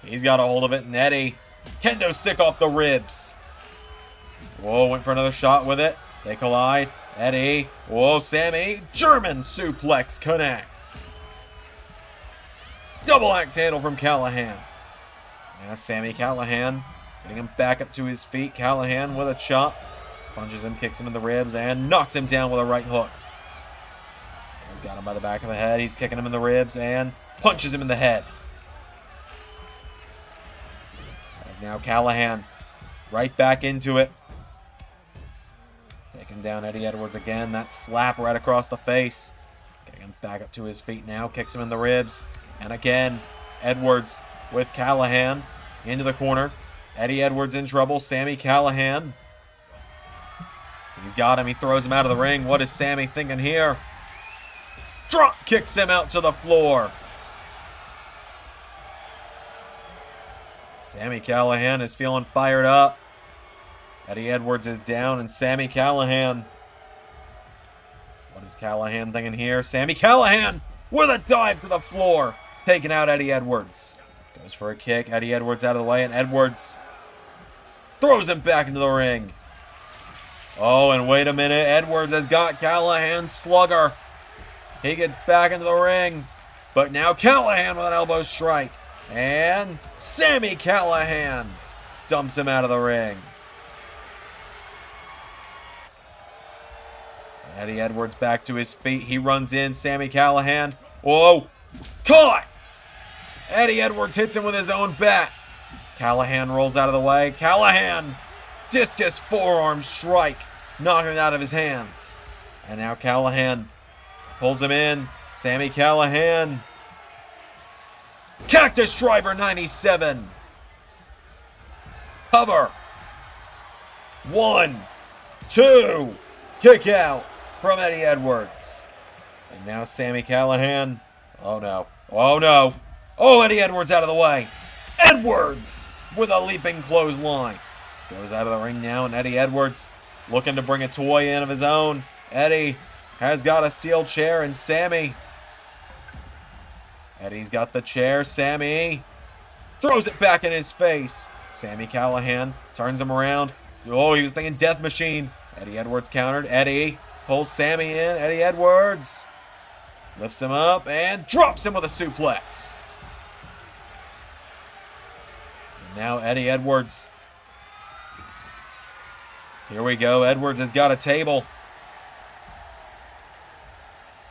He's got a hold of it, and Eddie. Kendo stick off the ribs. Whoa, went for another shot with it. They collide. Eddie. Whoa, Sami. German suplex connects. Double axe handle from Callihan. Now Sami Callihan getting him back up to his feet. Callihan with a chop. Punches him, kicks him in the ribs, and knocks him down with a right hook. He's got him by the back of the head. He's kicking him in the ribs and punches him in the head. And now Callihan right back into it. Taking down Eddie Edwards again. That slap right across the face. Getting him back up to his feet now. Kicks him in the ribs. And again, Edwards with Callihan into the corner. Eddie Edwards in trouble. Sami Callihan. He's got him. He throws him out of the ring. What is Sami thinking here? Drop kicks him out to the floor. Sami Callihan is feeling fired up. Eddie Edwards is down, and Sami Callihan. What is Callihan thinking here? Sami Callihan with a dive to the floor. Taking out Eddie Edwards. Goes for a kick. Eddie Edwards out of the way, and Edwards throws him back into the ring. Oh, and wait a minute. Edwards has got Callihan's slugger. He gets back into the ring. But now Callihan with an elbow strike. And Sami Callihan dumps him out of the ring. Eddie Edwards back to his feet. He runs in. Sami Callihan. Whoa. Caught! Eddie Edwards hits him with his own bat. Callihan rolls out of the way. Callihan. Discus forearm strike. Knocking it out of his hands. And now Callihan pulls him in. Sami Callihan. Cactus Driver 97. Cover. 1, 2. Kick out from Eddie Edwards. And now Sami Callihan. Oh no. Oh no. Oh, Eddie Edwards out of the way. Edwards with a leaping clothesline. Goes out of the ring now, and Eddie Edwards looking to bring a toy in of his own. Eddie has got a steel chair, and Sami. Eddie's got the chair. Sami throws it back in his face. Sami Callihan turns him around. Oh, he was thinking Death Machine. Eddie Edwards countered. Eddie pulls Sami in. Eddie Edwards lifts him up and drops him with a suplex. And now Eddie Edwards. Here we go. Edwards has got a table.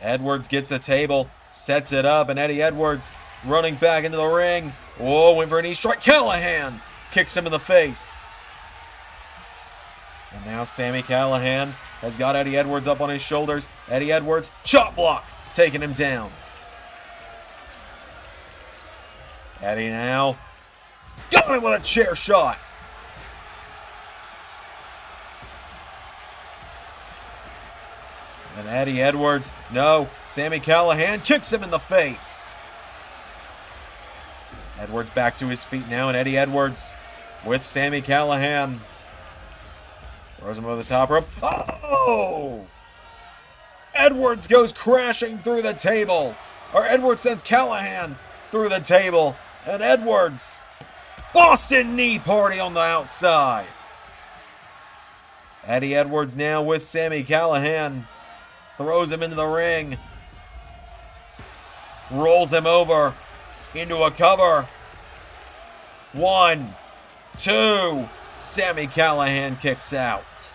Edwards gets the table, sets it up, and Eddie Edwards running back into the ring. Oh, went for a knee strike. Callihan kicks him in the face. And now Sami Callihan has got Eddie Edwards up on his shoulders. Eddie Edwards, chop block, taking him down. Eddie now got him with a chair shot. And Eddie Edwards, no, Sami Callihan kicks him in the face. Edwards back to his feet now, and Eddie Edwards with Sami Callihan. Throws him over the top rope. Oh! Edwards goes crashing through the table. Or Edwards sends Callihan through the table. And Edwards, Boston knee party on the outside. Eddie Edwards now with Sami Callihan. Throws him into the ring. Rolls him over into a cover. 1, 2. Sami Callihan kicks out.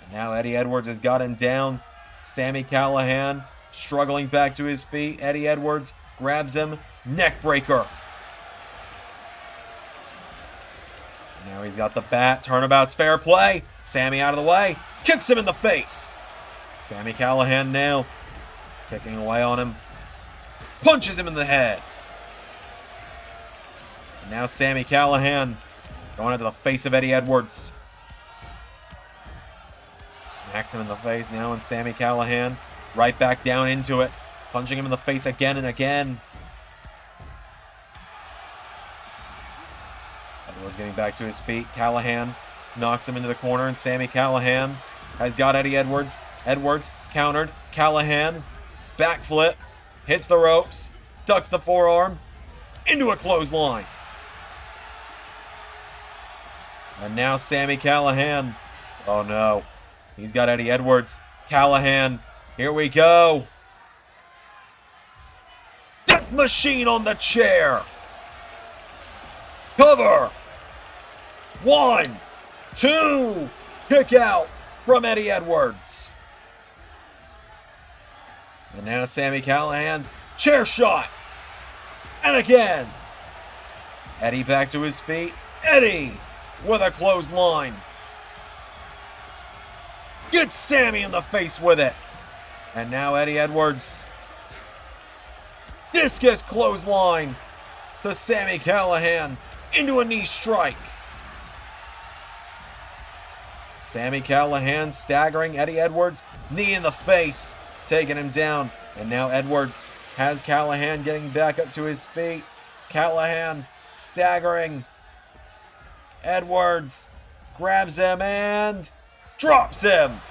And now Eddie Edwards has got him down. Sami Callihan struggling back to his feet. Eddie Edwards grabs him. Neck breaker. Now he's got the bat. Turnabout's fair play. Sami out of the way. Kicks him in the face. Sami Callihan now kicking away on him. Punches him in the head. And now Sami Callihan going into the face of Eddie Edwards. Smacks him in the face now, and Sami Callihan right back down into it. Punching him in the face again and again. Edwards getting back to his feet. Callihan knocks him into the corner, and Sami Callihan has got Eddie Edwards. Edwards countered. Callihan backflip. Hits the ropes. Ducks the forearm. Into a clothesline. And now Sami Callihan. Oh no. He's got Eddie Edwards. Callihan. Here we go. Death machine on the chair. Cover. 1, 2. Kick out from Eddie Edwards. And now Sami Callihan. Chair shot. And again. Eddie back to his feet. Eddie with a clothesline. Gets Sami in the face with it. And now Eddie Edwards. Discus clothesline to Sami Callihan into a knee strike. Sami Callihan staggering Eddie Edwards. Knee in the face. Taking him down. And now Edwards has Callihan getting back up to his feet. Callihan staggering. Edwards grabs him and drops him.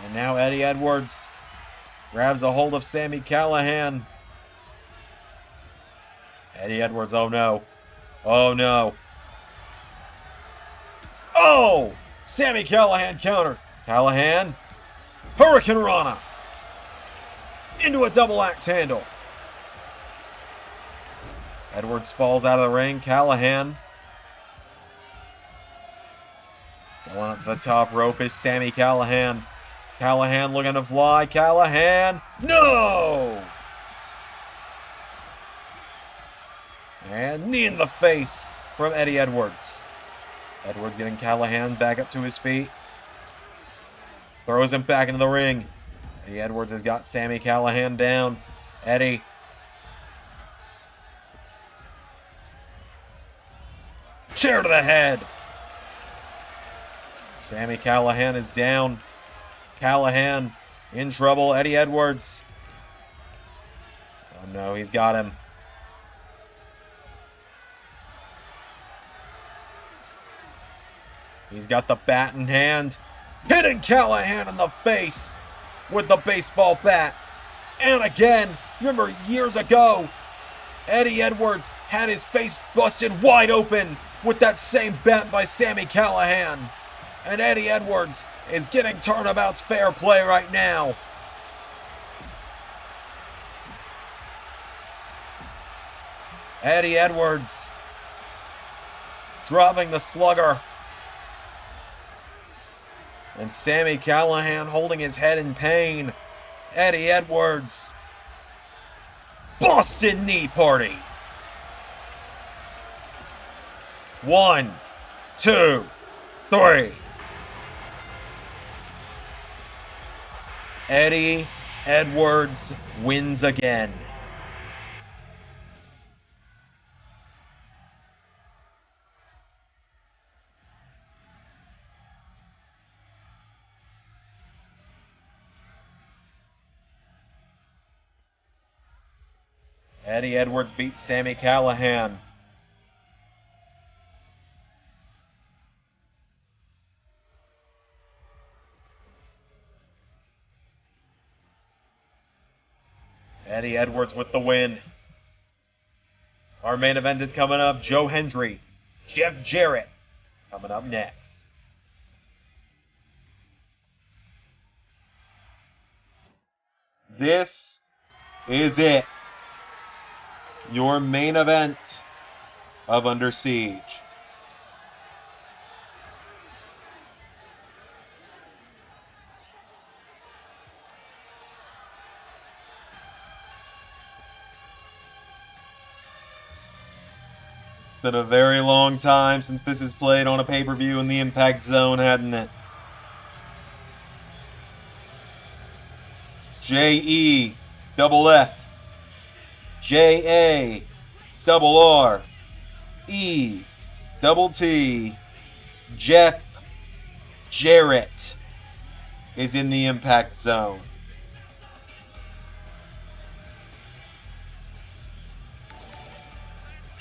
And now Eddie Edwards grabs a hold of Sami Callihan. Eddie Edwards, oh no. Oh no. Oh! Sami Callihan countered. Callihan. Hurricane Rana. Into a double axe handle. Edwards falls out of the ring. Callihan. Going up to the top rope is Sami Callihan. Callihan looking to fly. Callihan. No! And knee in the face from Eddie Edwards. Edwards getting Callihan back up to his feet. Throws him back into the ring. Eddie Edwards has got Sami Callihan down. Eddie. Chair to the head. Sami Callihan is down. Callihan in trouble. Eddie Edwards. Oh no, he's got him. He's got the bat in hand. Hitting Callihan in the face with the baseball bat. And again, remember years ago, Eddie Edwards had his face busted wide open with that same bat by Sami Callihan. And Eddie Edwards is getting Turnabout's fair play right now. Eddie Edwards dropping the slugger. And Sami Callihan holding his head in pain. Eddie Edwards. Boston knee party. 1, 2, 3. Eddie Edwards wins again. Eddie Edwards beats Sami Callihan. Eddie Edwards with the win. Our main event is coming up. Joe Hendry, Jeff Jarrett coming up next. This is it. Your main event of Under Siege. Been a very long time since this is played on a pay-per-view in the Impact Zone, hadn't it? J-E-double-F J-A-double-R-E-double-T Jeff Jarrett is in the Impact Zone.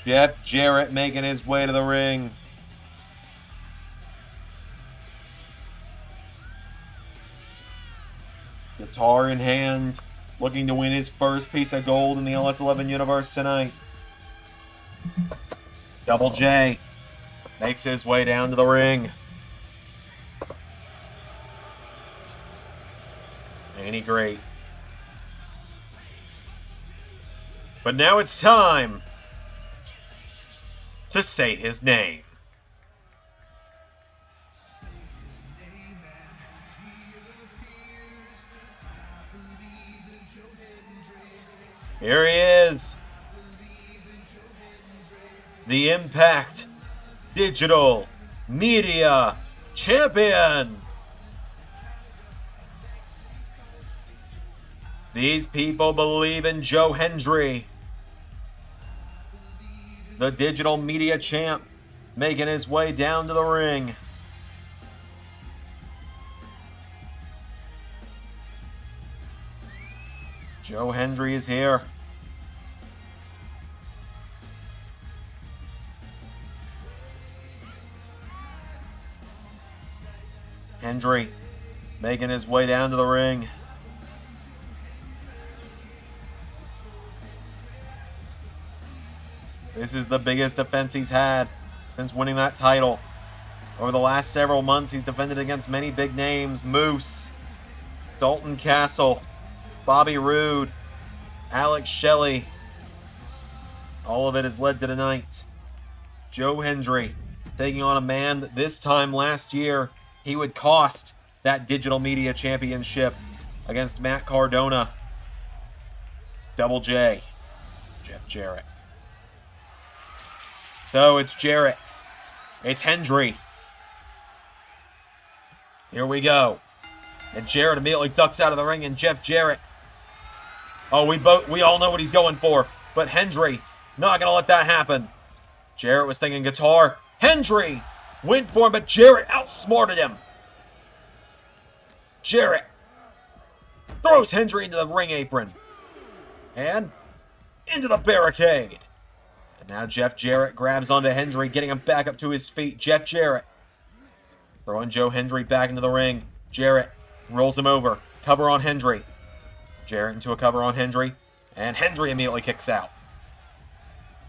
Jeff Jarrett making his way to the ring. Guitar in hand, looking to win his first piece of gold in the LS11 universe tonight. Double J makes his way down to the ring. Ain't he great? But now it's time to say his name. Here he is, the Impact Digital Media Champion. These people believe in Joe Hendry, the digital media champ, making his way down to the ring. Joe Hendry is here. Hendry making his way down to the ring. This is the biggest defense he's had since winning that title. Over the last several months, he's defended against many big names. Moose, Dalton Castle, Bobby Roode, Alex Shelley. All of it has led to tonight. Joe Hendry taking on a man that this time last year he would cost that digital media championship against Matt Cardona. Double J, Jeff Jarrett. So it's Jarrett. It's Hendry. Here we go. And Jarrett immediately ducks out of the ring, and Jeff Jarrett. Oh, we all know what he's going for. But Hendry, not going to let that happen. Jarrett was thinking guitar. Hendry went for him, but Jarrett outsmarted him. Jarrett throws Hendry into the ring apron. And into the barricade. And now Jeff Jarrett grabs onto Hendry, getting him back up to his feet. Jeff Jarrett throwing Joe Hendry back into the ring. Jarrett rolls him over. Cover on Hendry. Jarrett into a cover on Hendry. And Hendry immediately kicks out.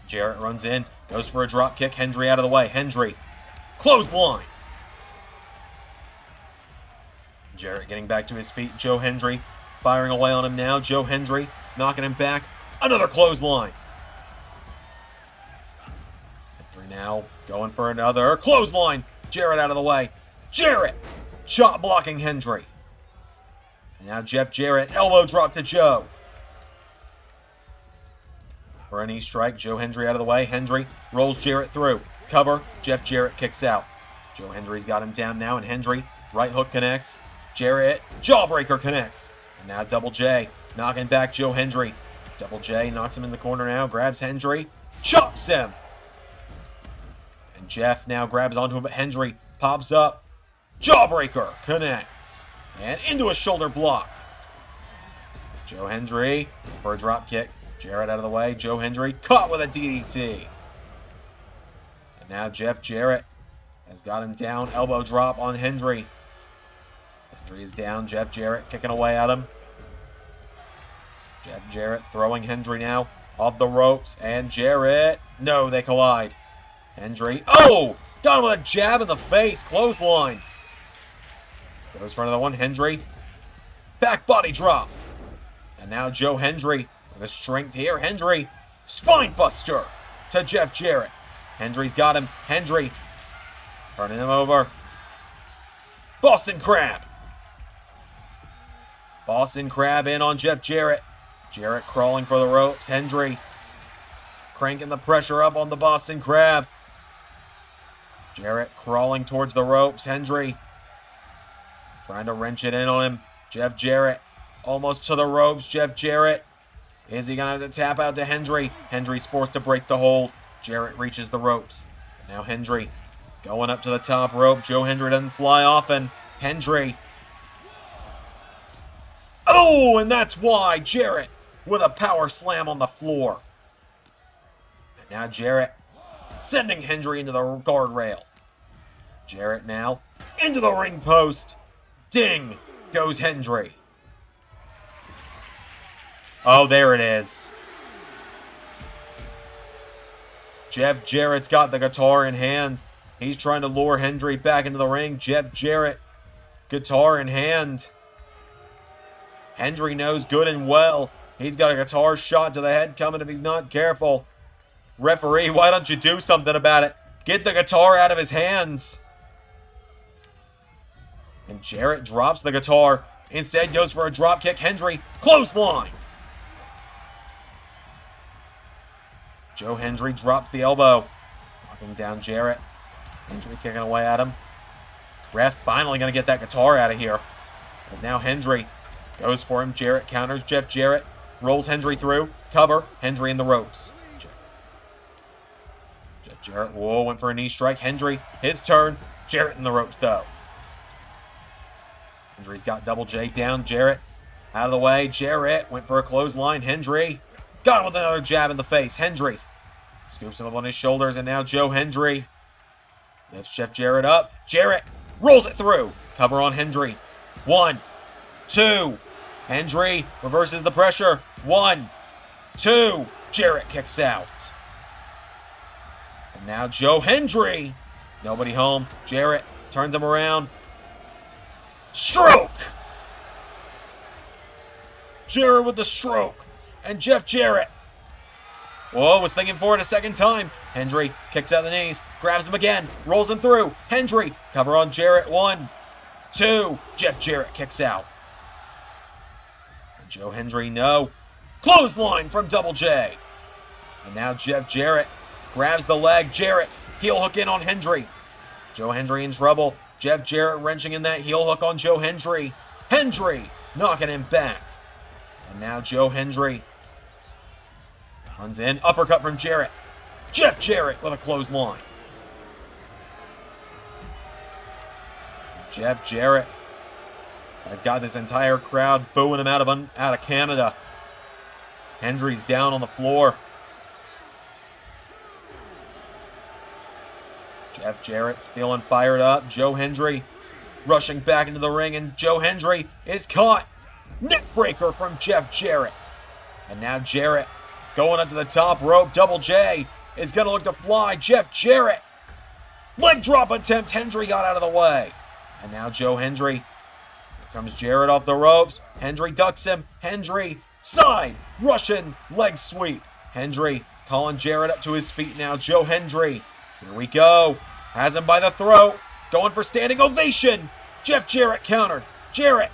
Jarrett runs in. Goes for a drop kick. Hendry out of the way. Hendry. Clothesline. Jarrett getting back to his feet. Joe Hendry firing away on him now. Joe Hendry knocking him back. Another clothesline. Hendry now going for another clothesline. Jarrett out of the way. Jarrett chop blocking Hendry. And now Jeff Jarrett elbow drop to Joe. For a knee strike, Joe Hendry out of the way. Hendry rolls Jarrett through. Cover. Jeff Jarrett kicks out. Joe Hendry's got him down now, and Hendry right hook connects. Jarrett jawbreaker connects. And now Double J knocking back Joe Hendry. Double J knocks him in the corner now, grabs Hendry, chops him. And Jeff now grabs onto him, but Hendry pops up. Jawbreaker connects. And into a shoulder block. Joe Hendry for a drop kick. Jarrett out of the way. Joe Hendry caught with a DDT. And now Jeff Jarrett has got him down. Elbow drop on Hendry. Hendry is down. Jeff Jarrett kicking away at him. Jeff Jarrett throwing Hendry now off the ropes. And Jarrett. No, they collide. Hendry. Oh! Got him with a jab in the face. Clothesline. Goes for another one. Hendry. Back body drop. And now Joe Hendry with a strength here. Hendry. Spine buster to Jeff Jarrett. Hendry's got him. Hendry. Turning him over. Boston Crab. Boston Crab in on Jeff Jarrett. Jarrett crawling for the ropes. Hendry cranking the pressure up on the Boston Crab. Jarrett crawling towards the ropes. Hendry trying to wrench it in on him. Jeff Jarrett almost to the ropes. Jeff Jarrett. Is he going to have to tap out to Hendry? Hendry's forced to break the hold. Jarrett reaches the ropes. Now Hendry going up to the top rope. Joe Hendry doesn't fly often. Hendry. Oh, and that's why Jarrett with a power slam on the floor. And now Jarrett sending Hendry into the guardrail. Jarrett now into the ring post. Ding goes Hendry. Oh, there it is. Jeff Jarrett's got the guitar in hand. He's trying to lure Hendry back into the ring. Jeff Jarrett, guitar in hand. Hendry knows good and well he's got a guitar shot to the head coming if he's not careful. Referee, why don't you do something about it? Get the guitar out of his hands. And Jarrett drops the guitar. Instead goes for a drop kick. Hendry, clothesline. Joe Hendry drops the elbow. Knocking down Jarrett. Hendry kicking away at him. Ref finally going to get that guitar out of here. As now Hendry goes for him. Jarrett counters. Jeff Jarrett rolls Hendry through. Cover. Hendry in the ropes. Jeff Jarrett, whoa, went for a knee strike. Hendry, his turn. Jarrett in the ropes, though. Hendry's got Double J down. Jarrett out of the way. Jarrett went for a clothesline. Hendry got him with another jab in the face. Hendry scoops him up on his shoulders, and now Joe Hendry lifts Jeff Jarrett up. Jarrett rolls it through. Cover on Hendry. 1, 2. Hendry reverses the pressure. 1, 2. Jarrett kicks out. And now Joe Hendry. Nobody home. Jarrett turns him around. Stroke. Jarrett with the stroke. And Jeff Jarrett. Whoa, was thinking for it a second time. Hendry kicks out the knees. Grabs him again. Rolls him through. Hendry. Cover on Jarrett. 1, 2. Jeff Jarrett kicks out. And Joe Hendry, no. Clothesline from Double J. And now Jeff Jarrett grabs the leg. Jarrett heel hook in on Hendry. Joe Hendry in trouble. Jeff Jarrett wrenching in that heel hook on Joe Hendry. Hendry knocking him back. And now Joe Hendry runs in. Uppercut from Jarrett. Jeff Jarrett with a clothesline. Jeff Jarrett has got this entire crowd booing him out of Canada. Hendry's down on the floor. Jeff Jarrett's feeling fired up. Joe Hendry rushing back into the ring, and Joe Hendry is caught. Neckbreaker from Jeff Jarrett. And now Jarrett going up to the top rope. Double J is going to look to fly. Jeff Jarrett. Leg drop attempt. Hendry got out of the way. And now Joe Hendry. Here comes Jarrett off the ropes. Hendry ducks him. Hendry side Russian leg sweep. Hendry calling Jarrett up to his feet now. Joe Hendry. Here we go. Has him by the throat. Going for standing ovation. Jeff Jarrett countered. Jarrett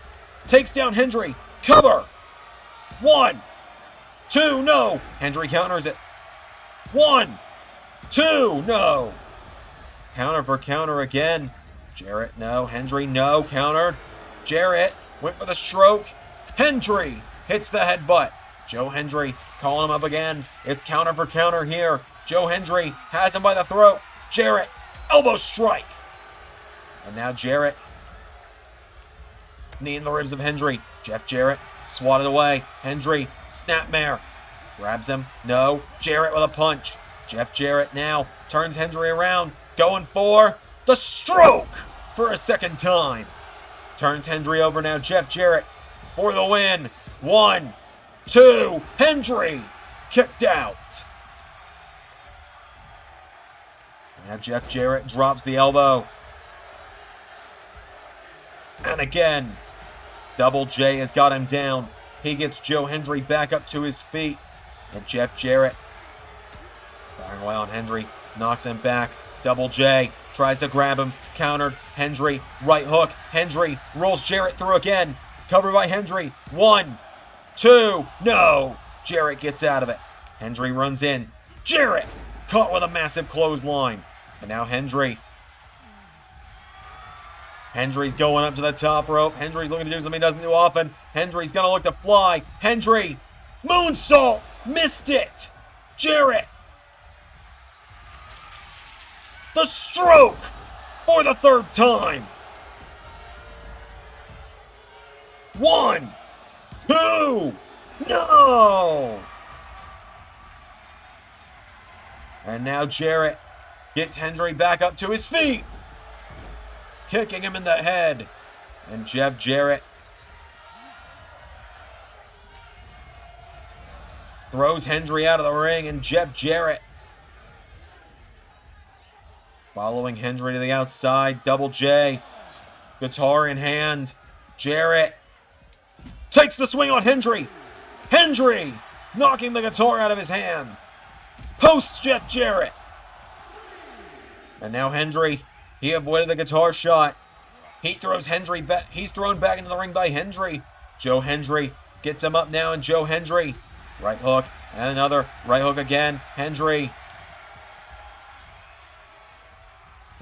takes down Hendry. Cover. 1, 2, no. Hendry counters it. 1, 2, no. Counter for counter again. Jarrett, no. Hendry, no. Countered. Jarrett went for the stroke. Hendry hits the headbutt. Joe Hendry calling him up again. It's counter for counter here. Joe Hendry has him by the throat. Jarrett, elbow strike. And now Jarrett, knee in the ribs of Hendry. Jeff Jarrett swatted away. Hendry, snapmare. Grabs him. No. Jarrett with a punch. Jeff Jarrett now turns Hendry around. Going for the stroke for a second time. Turns Hendry over now. Jeff Jarrett for the win. 1, 2. Hendry kicked out. Now Jeff Jarrett drops the elbow. And again, Double J has got him down. He gets Joe Hendry back up to his feet. And Jeff Jarrett, firing away on Hendry, knocks him back. Double J tries to grab him, countered. Hendry, right hook. Hendry rolls Jarrett through again. Covered by Hendry. 1, 2, no! Jarrett gets out of it. Hendry runs in. Jarrett caught with a massive clothesline. And now Hendry's going up to the top rope. Hendry's looking to do something he doesn't do often. Hendry's gonna look to fly. Hendry, moonsault, missed it. Jarrett, the stroke for the 3rd time. 1, 2, no! And now Jarrett gets Hendry back up to his feet, kicking him in the head. And Jeff Jarrett throws Hendry out of the ring, and Jeff Jarrett following Hendry to the outside. Double J, guitar in hand. Jarrett takes the swing on Hendry. Hendry knocking the guitar out of his hand. Posts Jeff Jarrett. And now Hendry, he avoided the guitar shot. He throws Hendry back. He's thrown back into the ring by Hendry. Joe Hendry gets him up now, and Joe Hendry, right hook, and another right hook again. Hendry.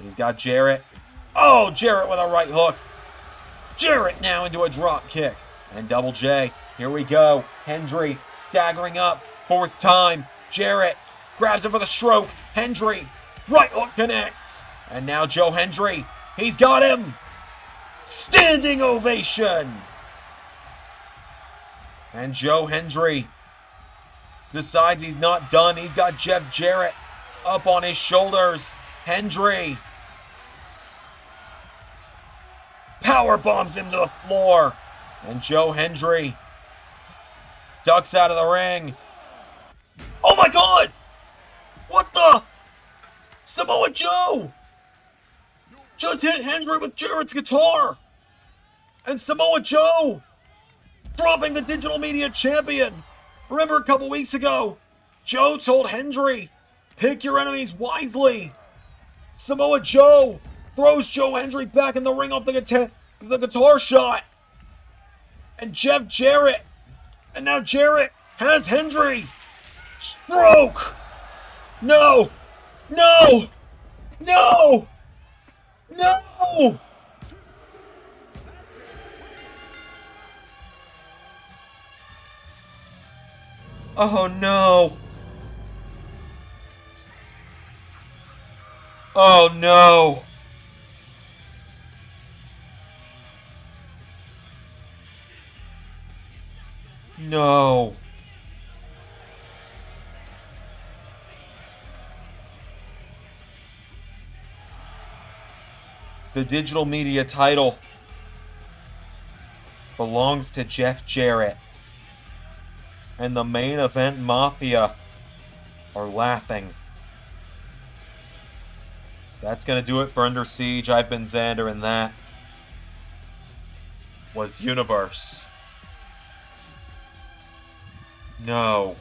He's got Jarrett. Oh, Jarrett with a right hook. Jarrett now into a drop kick. And Double J, here we go. Hendry staggering up, 4th time. Jarrett grabs him for the stroke. Hendry, right hook connects. And now Joe Hendry, he's got him. Standing ovation. And Joe Hendry decides he's not done. He's got Jeff Jarrett up on his shoulders. Hendry power bombs him to the floor. And Joe Hendry ducks out of the ring. Oh my God! What the? Samoa Joe just hit Hendry with Jarrett's guitar. And Samoa Joe dropping the digital media champion. Remember a couple weeks ago, Joe told Hendry, pick your enemies wisely. Samoa Joe throws Joe Hendry back in the ring off the guitar shot. And Jeff Jarrett. And now Jarrett has Hendry. Stroke. No. No. No. No. Oh no. Oh no. No. The digital media title belongs to Jeff Jarrett. And the Main Event Mafia are laughing. That's going to do it for Under Siege. I've been Xander, and that was Universe. No.